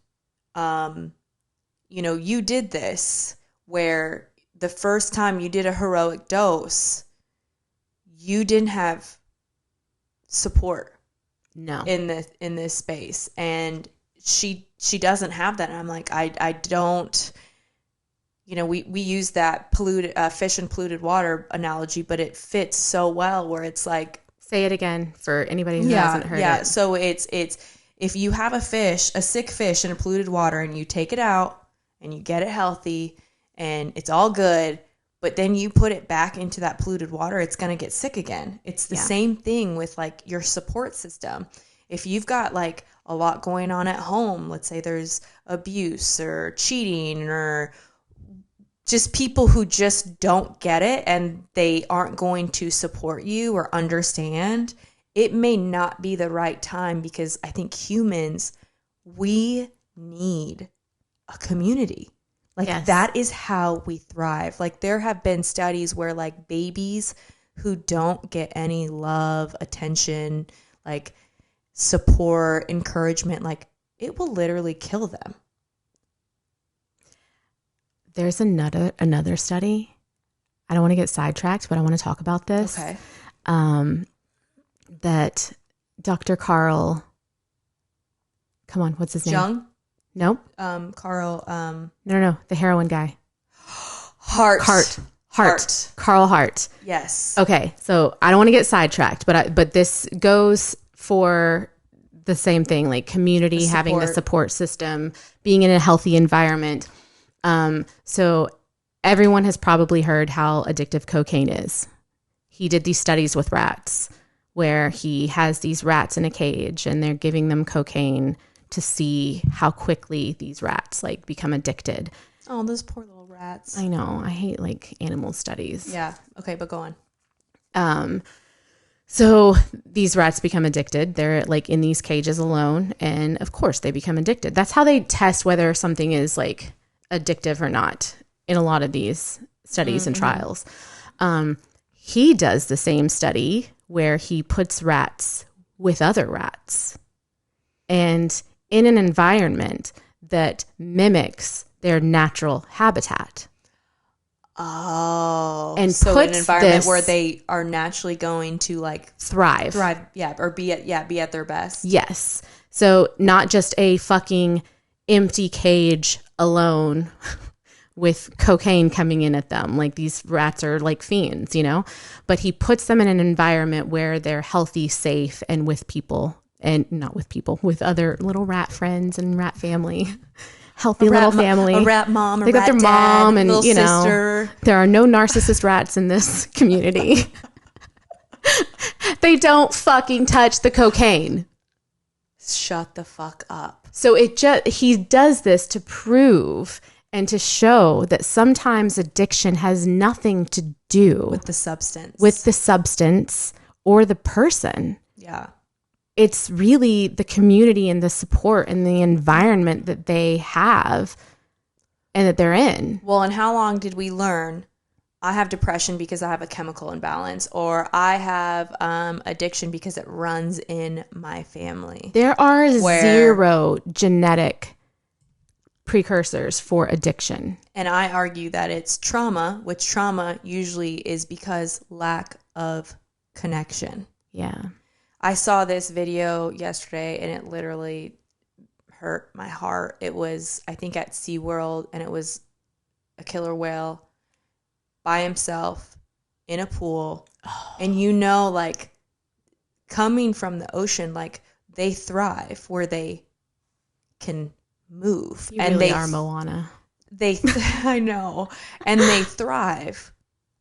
S1: you did this where the first time you did a heroic dose, you didn't have support.
S2: No.
S1: In this space, and she doesn't have that. And I'm like, I don't. We use that polluted fish and polluted water analogy, but it fits so well. Where it's like,
S2: say it again for anybody who hasn't heard it.
S1: Yeah. So it's if you have a sick fish in a polluted water, and you take it out and you get it healthy, and it's all good. But then you put it back into that polluted water, it's going to get sick again. It's the same thing with like your support system. If you've got like a lot going on at home, let's say there's abuse or cheating or just people who just don't get it and they aren't going to support you or understand, it may not be the right time, because I think humans, we need a community. Like that is how we thrive. Like there have been studies where like babies who don't get any love, attention, like support, encouragement, like it will literally kill them.
S2: There's another study. I don't want to get sidetracked, but I want to talk about this.
S1: Okay.
S2: That Dr. Carl, come on, what's his name?
S1: Jung?
S2: Nope.
S1: Carl.
S2: No, the heroin guy.
S1: Hart. Hart.
S2: Carl Hart.
S1: Yes.
S2: Okay, so I don't want to get sidetracked, but this goes for the same thing, like community, having the support system, being in a healthy environment. So everyone has probably heard how addictive cocaine is. He did these studies with rats where he has these rats in a cage and they're giving them cocaine to see how quickly these rats like become addicted.
S1: Oh, those poor little rats.
S2: I know. I hate like animal studies.
S1: Yeah. Okay, but go on.
S2: So these rats become addicted. They're like in these cages alone. And of course they become addicted. That's how they test whether something is like addictive or not in a lot of these studies and trials. He does the same study where he puts rats with other rats and in an environment that mimics their natural habitat.
S1: Oh,
S2: and
S1: so an environment where they are naturally going to like
S2: thrive,
S1: yeah, or be at their best.
S2: Yes. So not just a fucking empty cage alone with cocaine coming in at them. Like these rats are like fiends, you know, but he puts them in an environment where they're healthy, safe, and with people, and not with people, with other little rat friends and rat family. Healthy little family.
S1: A rat mom,
S2: they got their mom and, you know,
S1: sister.
S2: There are no narcissist rats in this community. They don't fucking touch the cocaine.
S1: Shut the fuck up.
S2: So he does this to prove and to show that sometimes addiction has nothing to do
S1: with the substance.
S2: Or the person.
S1: Yeah.
S2: It's really the community and the support and the environment that they have and that they're in.
S1: Well, and how long did we learn I have depression because I have a chemical imbalance, or I have addiction because it runs in my family?
S2: There are zero genetic precursors for addiction.
S1: And I argue that it's trauma, which trauma usually is because lack of connection.
S2: Yeah.
S1: I saw this video yesterday and it literally hurt my heart. It was, I think, at SeaWorld, and it was a killer whale by himself in a pool. Oh. And you know, like, coming from the ocean, like, they thrive where they can move.
S2: You really are Moana.
S1: I know. And they thrive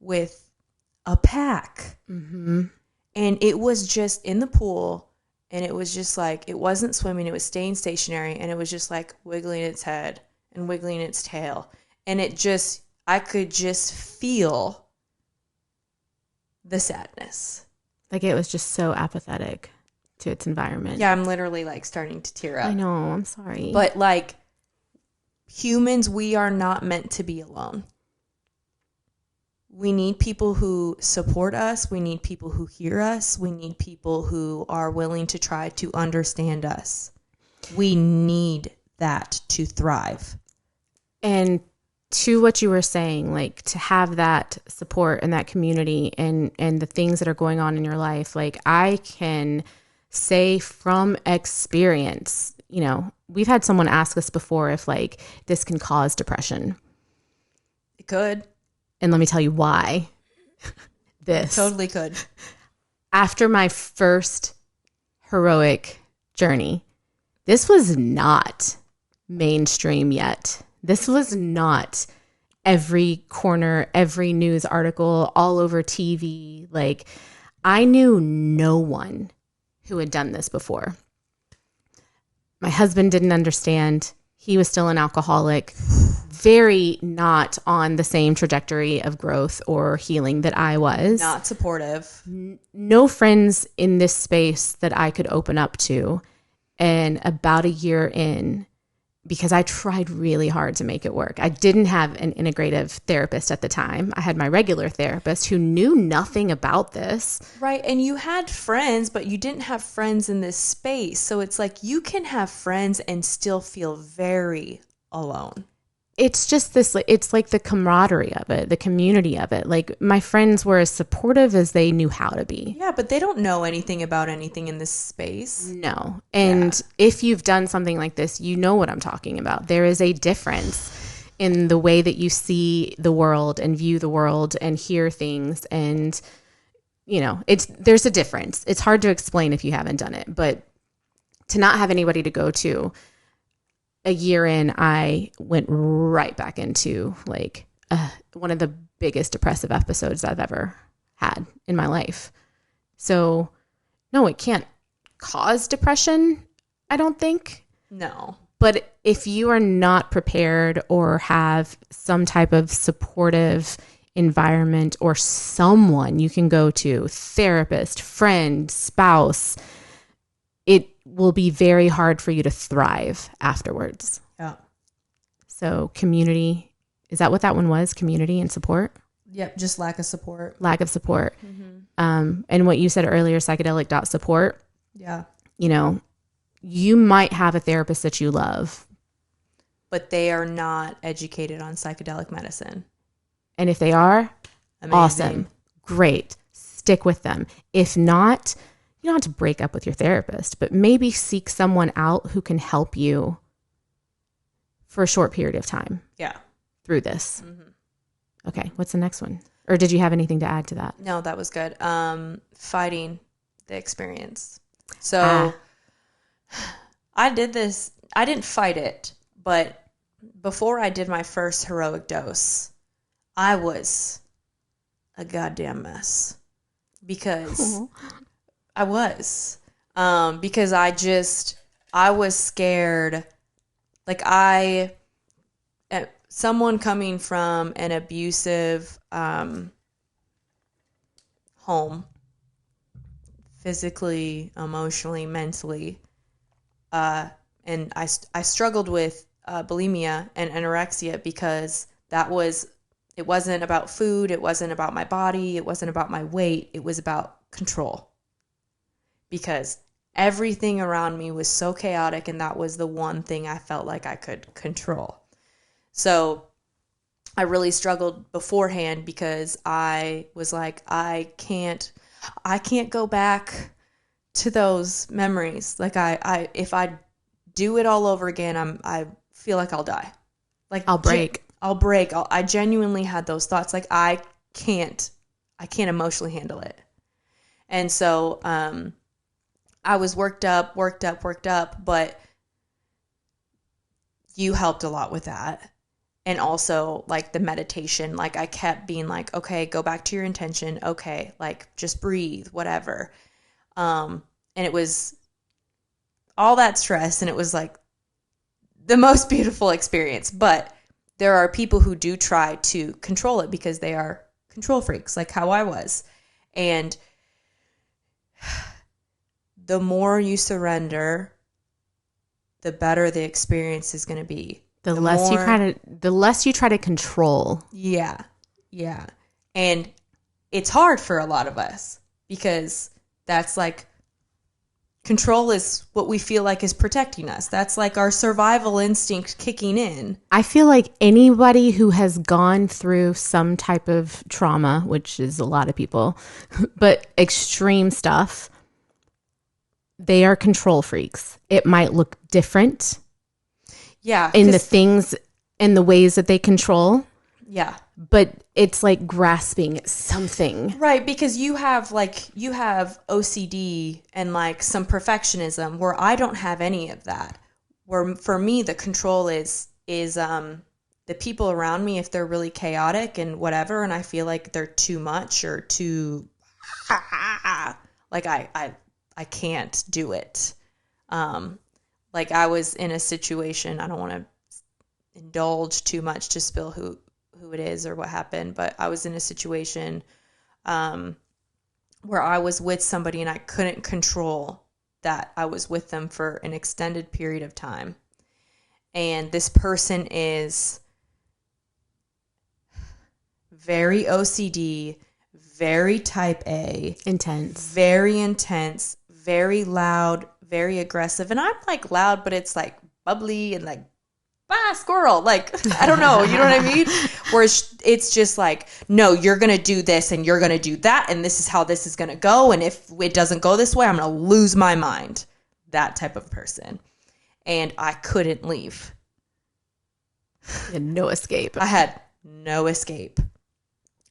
S1: with a pack.
S2: Mm-hmm.
S1: And it was just in the pool, and it was just like, it wasn't swimming, it was staying stationary, and it was just like wiggling its head and wiggling its tail. And it just, I could just feel the sadness.
S2: Like it was just so apathetic to its environment.
S1: Yeah, I'm literally like starting to tear up.
S2: I know, I'm sorry.
S1: But like humans, we are not meant to be alone. We need people who support us. We need people who hear us. We need people who are willing to try to understand us. We need that to thrive.
S2: And to what you were saying, like to have that support and that community and the things that are going on in your life, like I can say from experience, you know, we've had someone ask us before if like this can cause depression.
S1: It could.
S2: And let me tell you why. This
S1: totally could.
S2: After my first heroic journey, this was not mainstream yet. This was not every corner, every news article, all over TV. Like, I knew no one who had done this before. My husband didn't understand. He was still an alcoholic, very not on the same trajectory of growth or healing that I was.
S1: Not supportive.
S2: No friends in this space that I could open up to. And about a year in, because I tried really hard to make it work. I didn't have an integrative therapist at the time. I had my regular therapist who knew nothing about this.
S1: Right. And you had friends, but you didn't have friends in this space. So it's like you can have friends and still feel very alone.
S2: It's just this, it's like the camaraderie of it, the community of it. Like my friends were as supportive as they knew how to be.
S1: Yeah, but they don't know anything about anything in this space.
S2: No. And if you've done something like this, you know what I'm talking about. There is a difference in the way that you see the world and view the world and hear things. And, you know, there's a difference. It's hard to explain if you haven't done it, but to not have anybody to go to, a year in, I went right back into like one of the biggest depressive episodes I've ever had in my life. So no, it can't cause depression, I don't think.
S1: No.
S2: But if you are not prepared or have some type of supportive environment or someone you can go to, therapist, friend, spouse, it will be very hard for you to thrive afterwards.
S1: Yeah.
S2: So community, is that what that one was? Community and support?
S1: Yep. Just lack of support.
S2: Lack of support. And what you said earlier, psychedelic.support.
S1: Yeah.
S2: You know, you might have a therapist that you love,
S1: but they are not educated on psychedelic medicine.
S2: And if they are,
S1: amazing.
S2: Awesome. Great. Stick with them. If not, you don't have to break up with your therapist, but maybe seek someone out who can help you for a short period of time.
S1: Yeah.
S2: Through this. Okay. What's the next one? Or did you have anything to add to that?
S1: No, that was good. Fighting the experience. So I did this. I didn't fight it, but before I did my first heroic dose, I was a goddamn mess because I was, because I was scared. Like someone coming from an abusive, home, physically, emotionally, mentally, and I struggled with bulimia and anorexia because it wasn't about food, it wasn't about my body, it wasn't about my weight, it was about control. Because everything around me was so chaotic, and that was the one thing I felt like I could control. So I really struggled beforehand because I was like, I can't go back to those memories. Like if I do it all over again, I feel like I'll die. Like
S2: I'll break.
S1: I genuinely had those thoughts. Like I can't emotionally handle it. And so, I was worked up, but you helped a lot with that. And also like the meditation, like I kept being like, okay, go back to your intention. Okay. Like just breathe, whatever. And it was all that stress, and it was like the most beautiful experience. But there are people who do try to control it because they are control freaks, like how I was. And the more you surrender, the better the experience is going to be. The less
S2: you try to control.
S1: Yeah. Yeah. And it's hard for a lot of us because that's like control is what we feel like is protecting us. That's like our survival instinct kicking in.
S2: I feel like anybody who has gone through some type of trauma, which is a lot of people, but extreme stuff, they are control freaks. It might look different.
S1: Yeah.
S2: In the things and the ways that they control.
S1: Yeah.
S2: But it's like grasping at something.
S1: Right, because you have OCD and like some perfectionism where I don't have any of that. Where for me the control is the people around me, if they're really chaotic and whatever, and I feel like they're too much or too like I can't do it. Like I was in a situation, I don't want to indulge too much to spill who it is or what happened, but I was in a situation where I was with somebody and I couldn't control that I was with them for an extended period of time. And this person is very OCD, very type A. Very intense, very loud, very aggressive. And I'm like loud, but it's like bubbly and like, squirrel. Like, I don't know. You know what I mean? Where it's just like, no, you're going to do this and you're going to do that. And this is how this is going to go. And if it doesn't go this way, I'm going to lose my mind. That type of person. And I couldn't leave.
S2: And no escape.
S1: I had no escape.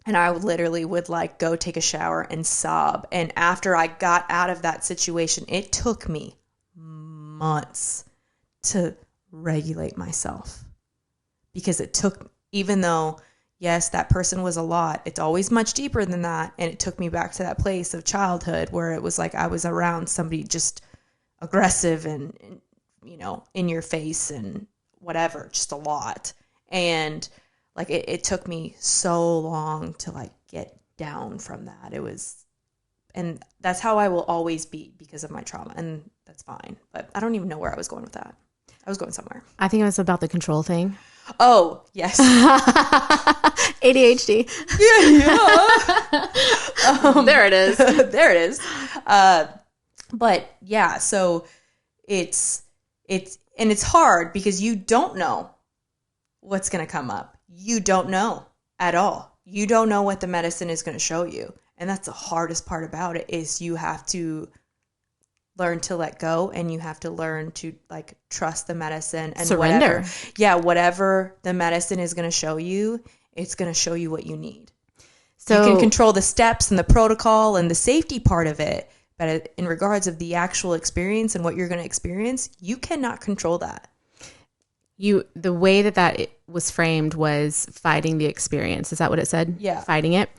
S1: And I literally would like go take a shower and sob. And after I got out of that situation, it took me months to regulate myself. Because it took, even though, yes, that person was a lot, it's always much deeper than that. And it took me back to that place of childhood where it was like I was around somebody just aggressive and you know, in your face and whatever, just a lot. And like it took me so long to like get down from that. It was, and that's how I will always be because of my trauma, and that's fine. But I don't even know where I was going with that. I was going somewhere.
S2: I think it was about the control thing.
S1: Oh, yes.
S2: ADHD.
S1: Yeah.
S2: There it is.
S1: There it is. But yeah, so it's hard because you don't know what's going to come up. You don't know at all. You don't know what the medicine is going to show you. And that's the hardest part about it is you have to learn to let go, and you have to learn to like trust the medicine and
S2: surrender.
S1: Whatever the medicine is going to show you, it's going to show you what you need.
S2: So
S1: you can control the steps and the protocol and the safety part of it. But in regards of the actual experience and what you're going to experience, you cannot control that.
S2: The way that it was framed was fighting the experience. Is that what it said?
S1: Yeah.
S2: Fighting it.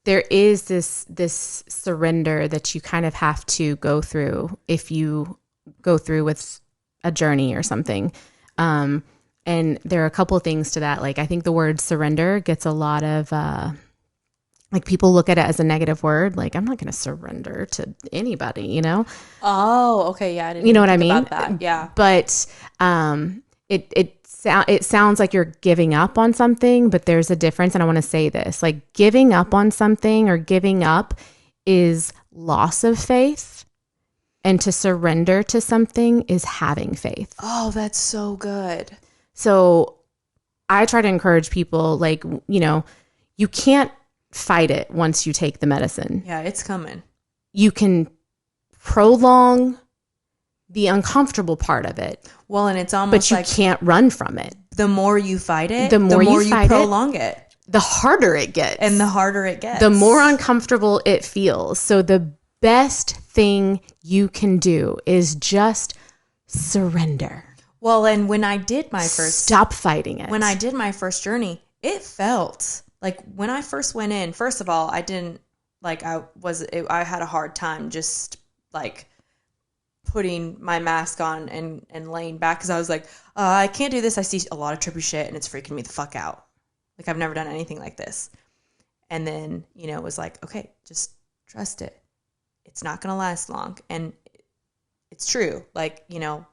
S2: There is this surrender that you kind of have to go through if you go through with a journey or something. And there are a couple of things to that. Like, I think the word surrender gets a lot of, like, people look at it as a negative word. Like, I'm not going to surrender to anybody, you know?
S1: Oh, okay. Yeah. I didn't
S2: You know what I
S1: think
S2: mean?
S1: about that. Yeah.
S2: But it sounds like you're giving up on something, but there's a difference. And I want to say this, like, giving up on something or giving up is loss of faith. And to surrender to something is having faith.
S1: Oh, that's so good.
S2: So I try to encourage people, like, you know, you can't fight it once you take the medicine.
S1: Yeah, it's coming.
S2: You can prolong the uncomfortable part of it.
S1: Well, and it's almost
S2: but you can't run from it.
S1: The more you fight it,
S2: the more you
S1: prolong it,
S2: the harder it gets.
S1: And the harder it gets.
S2: The more uncomfortable it feels. So the best thing you can do is just surrender.
S1: Well, and when I did my first...
S2: Stop fighting it.
S1: When I did my first journey, it felt like when I first went in, first of all, I didn't... Like, I had a hard time just, like, putting my mask on and laying back because I was like, I can't do this. I see a lot of trippy shit and it's freaking me the fuck out. Like, I've never done anything like this. And then, you know, it was like, okay, just trust it. It's not going to last long. And it's true. Like, you know,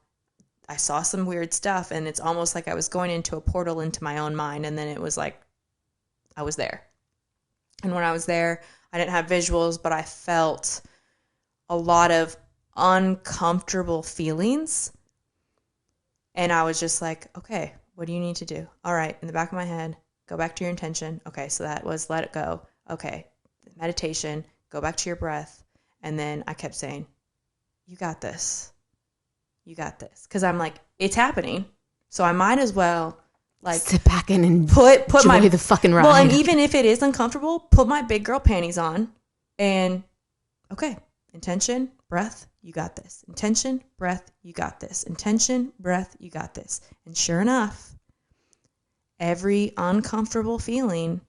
S1: I saw some weird stuff and it's almost like I was going into a portal into my own mind. And then it was like, I was there. And when I was there, I didn't have visuals, but I felt a lot of uncomfortable feelings. And I was just like, okay, what do you need to do? All right, in the back of my head, go back to your intention. Okay, so that was let it go. Okay, meditation, go back to your breath. And then I kept saying, you got this. You got this. Because I'm like, it's happening. So I might as well, like,
S2: sit back in and
S1: put my
S2: the fucking ride.
S1: Well, and even if it is uncomfortable, put my big girl panties on and okay, intention, breath, you got this. Intention, breath, you got this. Intention, breath, you got this. And sure enough, every uncomfortable feeling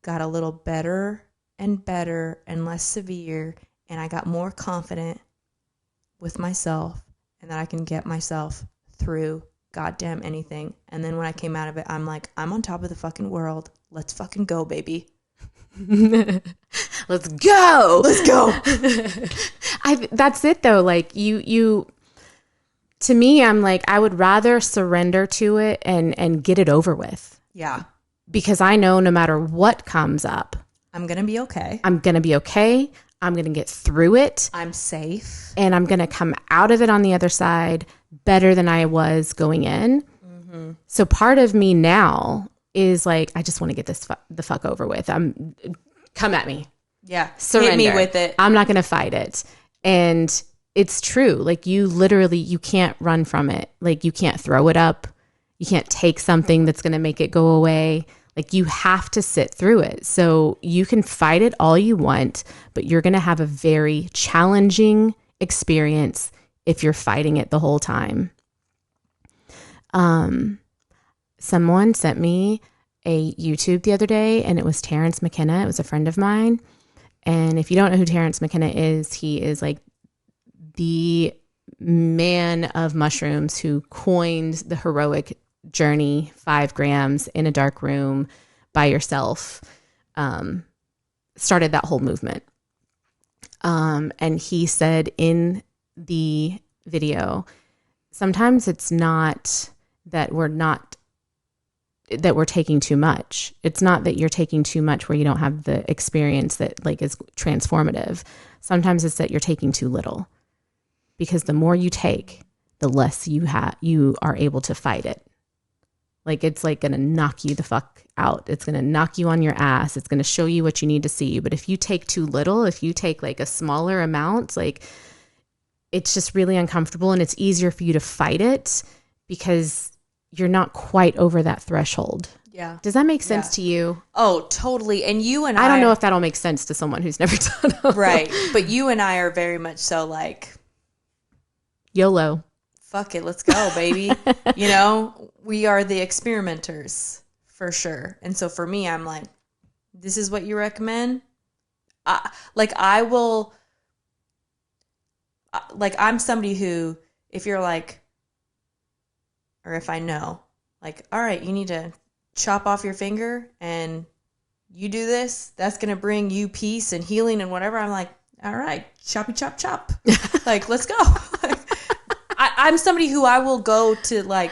S1: got a little better and less severe, and I got more confident with myself and that I can get myself through goddamn anything. And then when I came out of it, I'm like, I'm on top of the fucking world. Let's fucking go, baby.
S2: Let's go.
S1: Let's go.
S2: That's it though. Like you, to me, I'm like, I would rather surrender to it and get it over with.
S1: Yeah.
S2: Because I know no matter what comes up,
S1: I'm going to be okay.
S2: I'm going to be okay. I'm going to get through it.
S1: I'm safe.
S2: And I'm going to come out of it on the other side better than I was going in. Mm-hmm. So part of me now is like, I just want to get this the fuck over with. Come at me.
S1: Yeah.
S2: Surrender.
S1: Hit me with it.
S2: I'm not going to fight it. And it's true. Like, you literally, you can't run from it. Like, you can't throw it up. You can't take something that's going to make it go away. Like, you have to sit through it. So you can fight it all you want, but you're going to have a very challenging experience if you're fighting it the whole time. Someone sent me a YouTube the other day, and it was Terrence McKenna. It was a friend of mine. And if you don't know who Terrence McKenna is, he is like the man of mushrooms who coined the heroic journey, 5 grams in a dark room by yourself, started that whole movement. And he said in the video, sometimes it's not that we're taking too much. It's not that you're taking too much where you don't have the experience that like is transformative. Sometimes it's that you're taking too little, because the more you take, the less you are able to fight it. Like, it's like going to knock you the fuck out. It's going to knock you on your ass. It's going to show you what you need to see. But if you take too little, if you take like a smaller amount, like, it's just really uncomfortable, and it's easier for you to fight it because you're not quite over that threshold.
S1: Yeah.
S2: Does that make sense to you?
S1: Oh, totally. And you and
S2: I don't know if that'll make sense to someone who's never done it.
S1: Right. But you and I are very much so like,
S2: YOLO.
S1: Fuck it, let's go, baby. You know, we are the experimenters for sure. And so for me, I'm like, this is what you recommend? I'm somebody who, if you're like, or if I know, like, all right, you need to chop off your finger and you do this, that's going to bring you peace and healing and whatever. I'm like, all right, choppy, chop, chop. Like, let's go. I'm somebody who I will go to like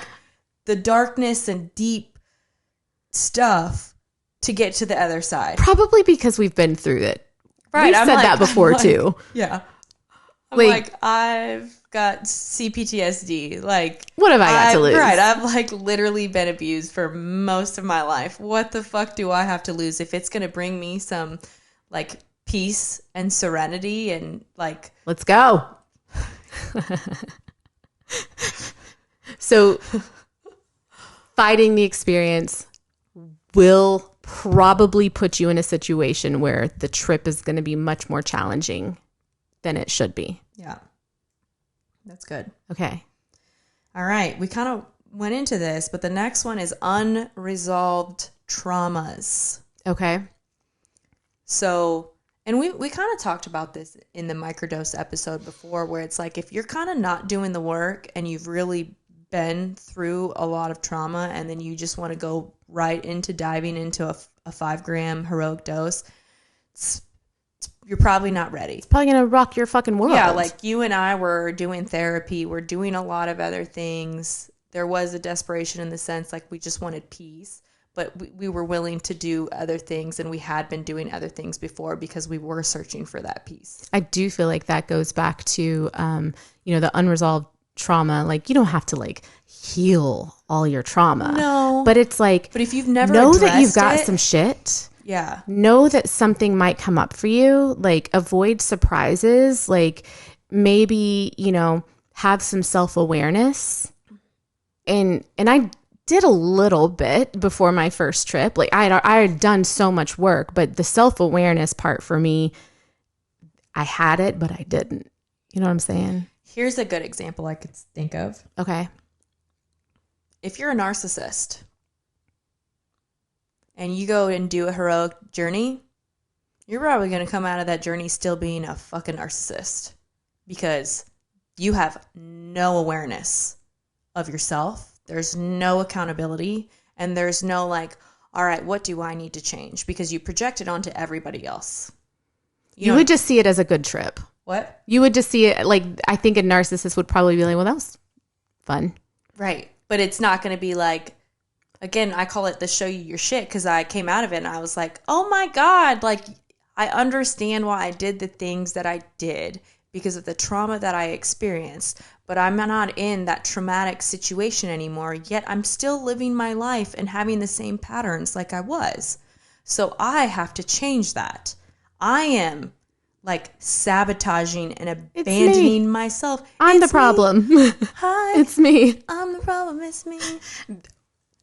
S1: the darkness and deep stuff to get to the other side. Probably
S2: because we've been through it.
S1: Right.
S2: We've said that before too.
S1: Yeah. I'm like, I've got CPTSD. Like,
S2: what have I got to lose?
S1: Right. I've like literally been abused for most of my life. What the fuck do I have to lose if it's going to bring me some like peace and serenity and like,
S2: let's go. So fighting the experience will probably put you in a situation where the trip is going to be much more challenging than it should be.
S1: Yeah. That's good.
S2: Okay.
S1: All right. We kind of went into this, but the next one is unresolved traumas.
S2: Okay.
S1: So, and we kind of talked about this in the microdose episode before, where it's like, if you're kind of not doing the work and you've really been through a lot of trauma and then you just want to go right into diving into a 5 gram heroic dose, you're probably not ready.
S2: It's probably going to rock your fucking world.
S1: Yeah, like you and I were doing therapy. We're doing a lot of other things. There was a desperation in the sense like we just wanted peace, but we were willing to do other things, and we had been doing other things before because we were searching for that peace.
S2: I do feel like that goes back to, the unresolved trauma. Like, you don't have to like heal all your trauma.
S1: No.
S2: But it's like,
S1: but if you've never
S2: know that you've got
S1: it,
S2: some shit.
S1: Yeah.
S2: Know that something might come up for you. Like, avoid surprises. Like, maybe, have some self-awareness. And I did a little bit before my first trip. Like, I had done so much work, but the self-awareness part for me, I had it, but I didn't. You know what I'm saying?
S1: Here's a good example I could think of.
S2: Okay.
S1: If you're a narcissist and you go and do a heroic journey, you're probably going to come out of that journey still being a fucking narcissist, because you have no awareness of yourself. There's no accountability, and there's no like, all right, what do I need to change? Because you project it onto everybody else.
S2: You would just see it as a good trip.
S1: What?
S2: You would just see it like, I think a narcissist would probably be like, well, that was fun.
S1: Right. But it's not going to be like, again, I call it the show you your shit, because I came out of it and I was like, oh my God, like, I understand why I did the things that I did because of the trauma that I experienced, but I'm not in that traumatic situation anymore, yet I'm still living my life and having the same patterns like I was. So I have to change that. I am like sabotaging and abandoning myself.
S2: I'm the problem.
S1: Hi.
S2: It's me.
S1: I'm the problem. promise me.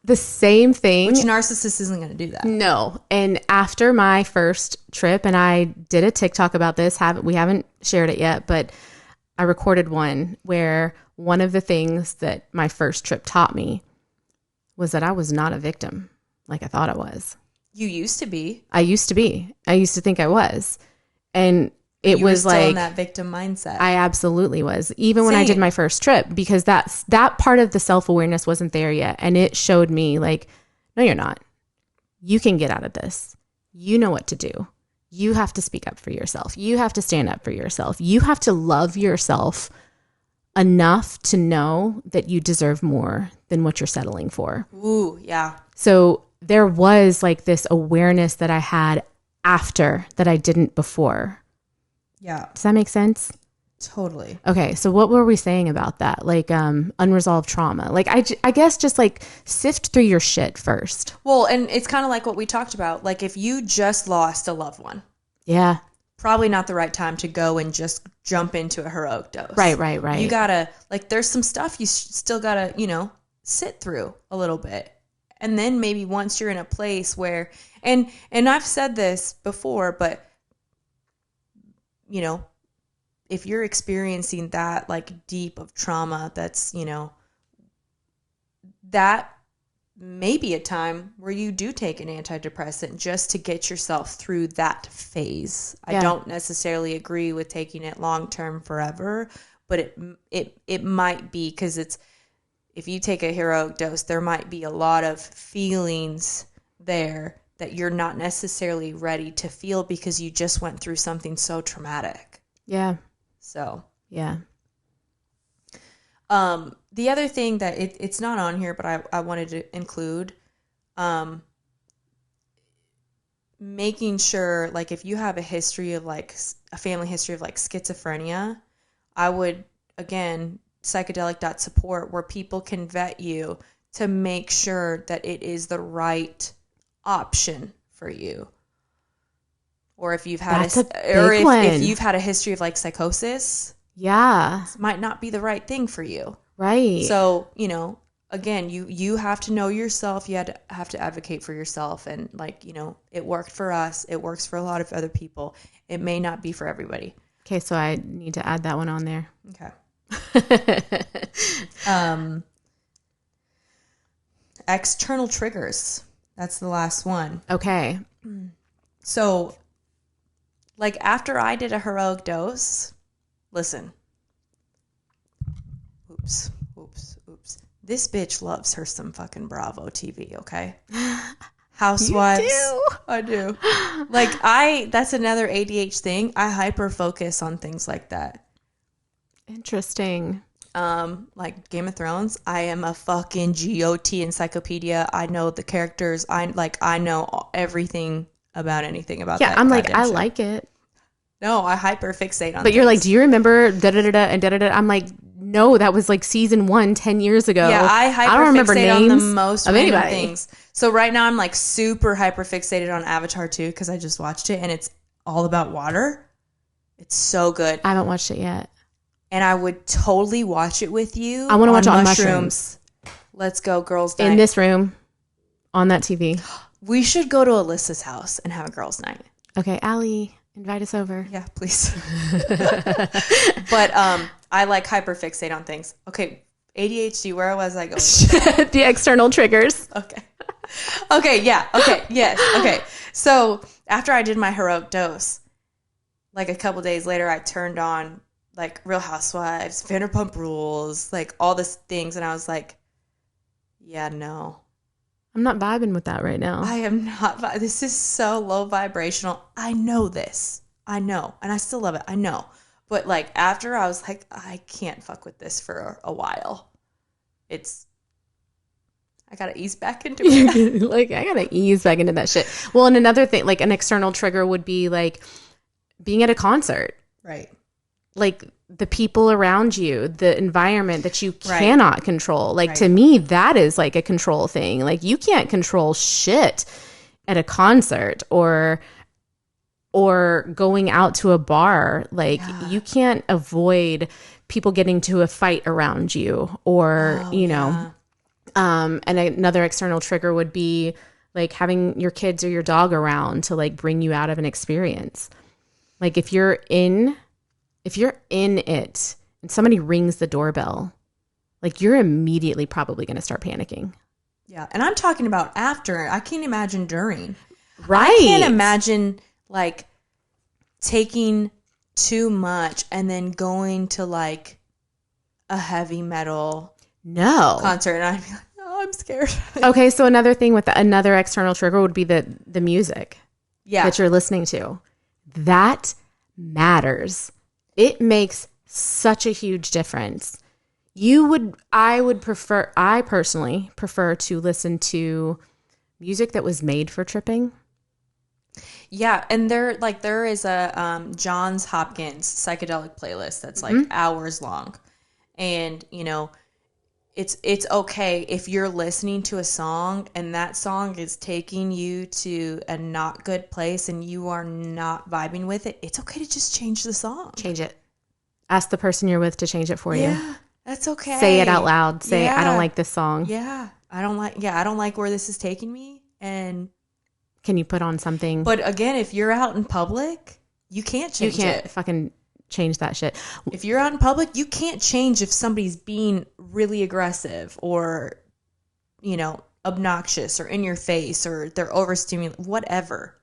S2: The same thing.
S1: Which narcissist isn't going to do that?
S2: No. And after my first trip, and I did a TikTok about this, we haven't shared it yet, but I recorded one where one of the things that my first trip taught me was that I was not a victim like I thought I was.
S1: You used to be.
S2: I used to be. I used to think I was. And it
S1: you
S2: was
S1: were still
S2: like
S1: in that victim mindset.
S2: I absolutely was. Even when I did my first trip, because that part of the self-awareness wasn't there yet. And it showed me like, no, you're not. You can get out of this. You know what to do. You have to speak up for yourself. You have to stand up for yourself. You have to love yourself enough to know that you deserve more than what you're settling for.
S1: Ooh, yeah.
S2: So there was like this awareness that I had after that I didn't before.
S1: Yeah.
S2: Does that make sense?
S1: Totally.
S2: Okay. So what were we saying about that? Like unresolved trauma. Like I guess just like sift through your shit first.
S1: Well, and it's kind of like what we talked about. Like if you just lost a loved one.
S2: Yeah.
S1: Probably not the right time to go and just jump into a heroic dose.
S2: Right.
S1: You gotta, like, there's some stuff you still gotta, sit through a little bit. And then maybe once you're in a place where, and I've said this before, but, if you're experiencing that, like, deep of trauma, that's, that may be a time where you do take an antidepressant just to get yourself through that phase. Yeah. I don't necessarily agree with taking it long-term forever, but it might be, because if you take a heroic dose, there might be a lot of feelings there that you're not necessarily ready to feel because you just went through something so traumatic.
S2: Yeah.
S1: So.
S2: Yeah.
S1: The other thing that it's not on here, but I wanted to include, making sure, like, if you have a history of, like, a family history of, like, schizophrenia, I would, again, psychedelic.support, where people can vet you to make sure that it is the right option for you. Or if you've had if you've had a history of, like, psychosis,
S2: yeah,
S1: this might not be the right thing for you.
S2: Right.
S1: So, again, you have to know yourself. You have to advocate for yourself. And, like, it worked for us. It works for a lot of other people. It may not be for everybody.
S2: Okay, so I need to add that one on there.
S1: Okay. External triggers. That's the last one.
S2: Okay.
S1: So, like, after I did a heroic dose, listen. Oops. This bitch loves her some fucking Bravo TV, okay? Housewives.
S2: You do?
S1: I do. Like, that's another ADHD thing. I hyper focus on things like that.
S2: Interesting.
S1: Like Game of Thrones, I am a fucking GOT encyclopedia. I know the characters. I know everything about anything about that.
S2: Yeah, I'm like, I
S1: show.
S2: like it.
S1: No, I hyper fixate on.
S2: But you're like, do you remember da da da da and da da da? I'm like, no, that was like season 1 10 years ago.
S1: Yeah, I hyper
S2: don't remember
S1: fixate
S2: names
S1: on the most
S2: of
S1: random
S2: anybody.
S1: things. So right now I'm like super hyper fixated on Avatar 2 because I just watched it and it's all about water. It's so good.
S2: I haven't watched it yet.
S1: And I would totally watch it with you.
S2: I want to watch it on mushrooms.
S1: Let's go, girls' night.
S2: In this room, on that TV.
S1: We should go to Alyssa's house and have a girls' night.
S2: Okay, Allie, invite us over.
S1: Yeah, please. But I like hyper fixate on things. Okay, ADHD, where was I going?
S2: The external triggers.
S1: Okay. Okay, yeah. Okay, yes. Okay. So after I did my heroic dose, like a couple days later, I turned on like Real Housewives, Vanderpump Rules, like all these things. And I was like, yeah, no.
S2: I'm not vibing with that right now.
S1: I am not. This is so low vibrational. I know this. I know. And I still love it. I know. But like after I was like, I can't fuck with this for a while. I got to ease back into it.
S2: Like, I got to ease back into that shit. Well, and another thing, like an external trigger would be like being at a concert.
S1: Right.
S2: Like the people around you, the environment that you cannot control. Like to me, that is like a control thing. Like you can't control shit at a concert or going out to a bar. Like you can't avoid people getting to a fight around you or, And another external trigger would be like having your kids or your dog around to like bring you out of an experience. Like if you're in it and somebody rings the doorbell, like you're immediately probably going to start panicking.
S1: Yeah. And I'm talking about after. I can't imagine during.
S2: Right.
S1: I can't imagine like taking too much and then going to like a heavy metal concert and I'd be like, oh, I'm scared.
S2: Okay, so another thing with another external trigger would be the music that you're listening to. That matters. It makes such a huge difference. I personally prefer to listen to music that was made for tripping.
S1: Yeah, and there is a Johns Hopkins psychedelic playlist that's like hours long. And, you know, it's okay if you're listening to a song and that song is taking you to a not good place and you are not vibing with it. It's okay to just change the song.
S2: Change it. Ask the person you're with to change it for you.
S1: Yeah, that's okay.
S2: Say it out loud. Say, I don't like this song.
S1: Yeah, I don't like where this is taking me. And
S2: can you put on something?
S1: But again, if you're out in public, you can't change it.
S2: You can't fucking change that shit.
S1: If you're out in public, you can't change if somebody's being really aggressive or, you know, obnoxious or in your face or they're overstimulated, whatever.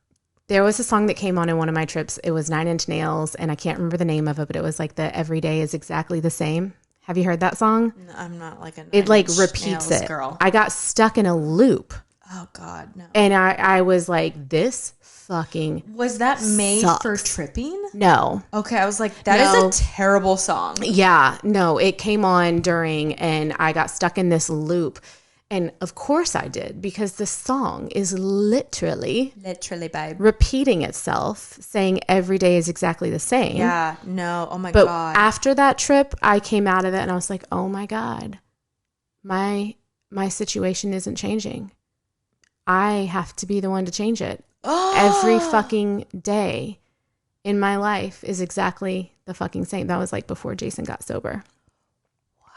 S2: There was a song that came on in one of my trips. It was 9 Inch Nails, and I can't remember the name of it, but it was like the Every Day is Exactly the Same. Have you heard that song?
S1: No, I'm not like a 9
S2: It like
S1: Inch
S2: repeats
S1: Nails
S2: it.
S1: Girl.
S2: I got stuck in a loop.
S1: Oh God, no.
S2: And I was like, this fucking
S1: was that made
S2: sucks.
S1: for tripping?
S2: No.
S1: Okay, I was like, that is a terrible song.
S2: Yeah, no, it came on during, and I got stuck in this loop. And of course I did, because the song is literally,
S1: babe,
S2: repeating itself, saying every day is exactly the same.
S1: Yeah, no, oh my
S2: but
S1: God.
S2: But after that trip, I came out of it and I was like, oh my God, my situation isn't changing. I have to be the one to change it. Every fucking day in my life is exactly the fucking same. That was like before Jason got sober. Wow.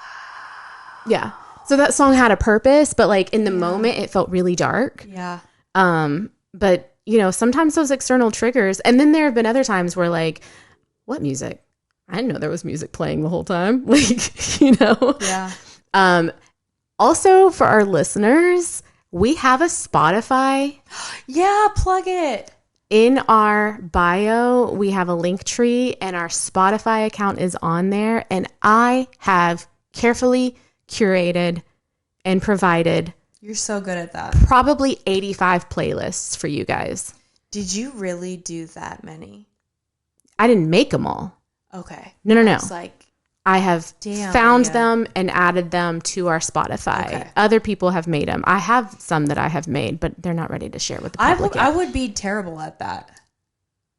S2: Yeah. So that song had a purpose, but like in the moment it felt really dark.
S1: Yeah.
S2: But you know, sometimes those external triggers, and then there have been other times where like, what music? I didn't know there was music playing the whole time. Like, you know?
S1: Yeah.
S2: Also for our listeners, we have a Spotify.
S1: Yeah, plug it.
S2: In our bio, we have a link tree and our Spotify account is on there. And I have carefully curated and provided.
S1: You're so good at that.
S2: Probably 85 playlists for you guys.
S1: Did you really do that many?
S2: I didn't make them all.
S1: Okay.
S2: No.
S1: I was like,
S2: I have found them and added them to our Spotify.
S1: Okay.
S2: Other people have made them. I have some that I have made, but they're not ready to share with the public yet.
S1: I would be terrible at that.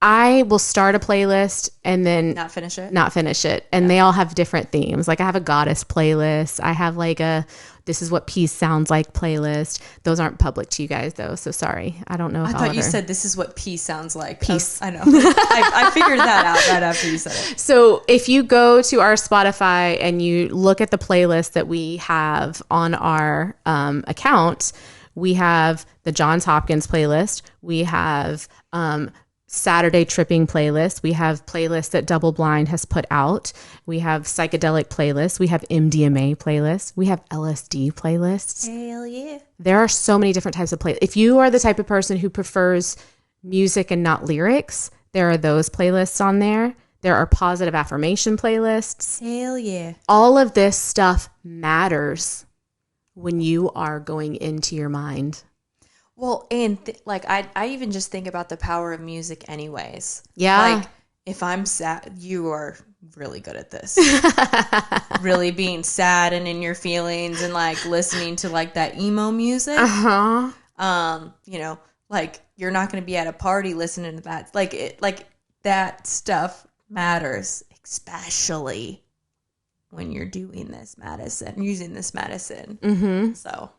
S2: I will start a playlist and then
S1: not finish it.
S2: And they all have different themes. Like I have a goddess playlist. I have like a this is what peace sounds like playlist. Those aren't public to you guys though. So sorry. I don't know if
S1: I thought you said this is what peace sounds like.
S2: Peace.
S1: I know. I figured that out right after you said it.
S2: So if you go to our Spotify and you look at the playlist that we have on our account, we have the Johns Hopkins playlist. We have Saturday tripping playlist. We have playlists that Double Blind has put out. We have psychedelic playlists. We have MDMA playlists. We have LSD playlists.
S1: Hell yeah.
S2: There are so many different types of playlists. If you are the type of person who prefers music and not lyrics, there are those playlists on there. There are positive affirmation playlists.
S1: Hell yeah.
S2: All of this stuff matters when you are going into your mind.
S1: Well, and like I even just think about the power of music anyways.
S2: Yeah.
S1: Like if I'm sad, you are really good at this. Really being sad and in your feelings and like listening to like that emo music. You know, like you're not going to be at a party listening to that. Like that stuff matters, especially when you're doing this medicine, using this medicine. Mm-hmm. So.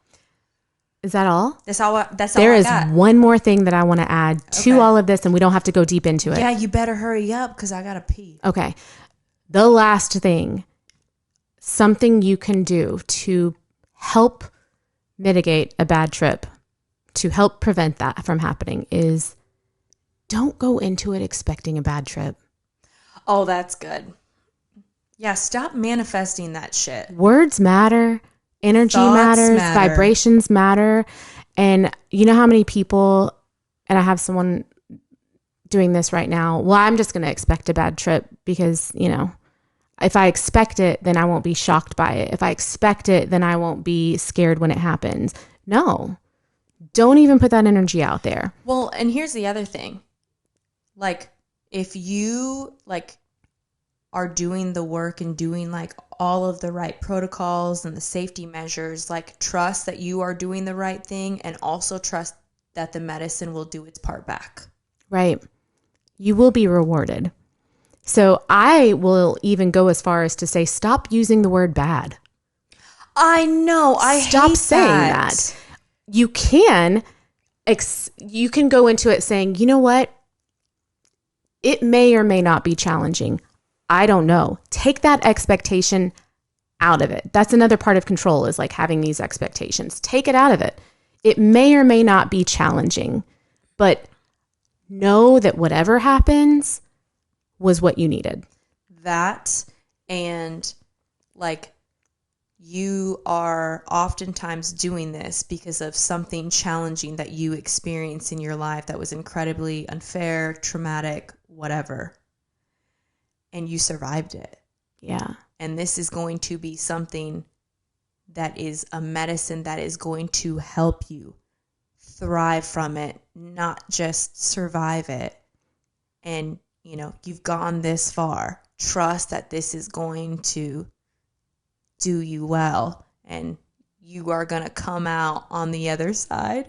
S2: Is that all?
S1: That's all.
S2: There is one more thing that I want to add to all of this, and we don't have to go deep into it.
S1: Yeah, you better hurry up because I got to pee.
S2: Okay. The last thing, something you can do to help mitigate a bad trip, to help prevent that from happening, is don't go into it expecting a bad trip.
S1: Oh, that's good. Yeah, stop manifesting that shit.
S2: Words matter. Energy
S1: Thoughts
S2: matters.
S1: matter.
S2: Vibrations matter. And you know how many people, and I have someone doing this right now, well, I'm just going to expect a bad trip because, you know, if I expect it, then I won't be shocked by it. If I expect it, then I won't be scared when it happens. No, don't even put that energy out there.
S1: Well, and here's the other thing. Like, if you, like, are doing the work and doing, like, all of the right protocols and the safety measures, like, trust that you are doing the right thing, and also trust that the medicine will do its part back.
S2: Right. You will be rewarded. So I will even go as far as to say, stop using the word bad.
S1: I know.
S2: Stop
S1: hate
S2: saying that. You can go into it saying, you know what? It may or may not be challenging. I don't know. Take that expectation out of it. That's another part of control, is like having these expectations. Take it out of it. It may or may not be challenging, but know that whatever happens was what you needed.
S1: That, and like, you are oftentimes doing this because of something challenging that you experienced in your life that was incredibly unfair, traumatic, whatever. And you survived it.
S2: Yeah.
S1: And this is going to be something that is a medicine that is going to help you thrive from it, not just survive it. And, you know, you've gone this far. Trust that this is going to do you well, and you are going to come out on the other side.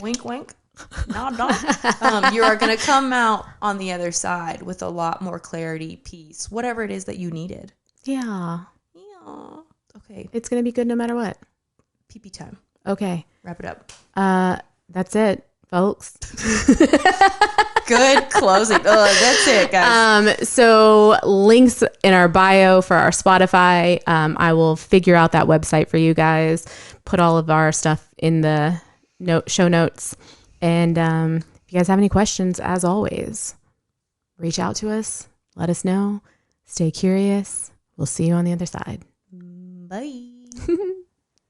S1: Wink, wink. Nod, nod. You are going to come out on the other side with a lot more clarity, peace, whatever it is that you needed.
S2: Yeah.
S1: Yeah. Okay.
S2: It's going to be good no matter what.
S1: Pee-pee time.
S2: Okay.
S1: Wrap it up.
S2: That's it, folks.
S1: Good closing. That's it, guys.
S2: So links in our bio for our Spotify. I will figure out that website for you guys, put all of our stuff in the show notes. And if you guys have any questions, as always, reach out to us. Let us know. Stay curious. We'll see you on the other side.
S1: Bye.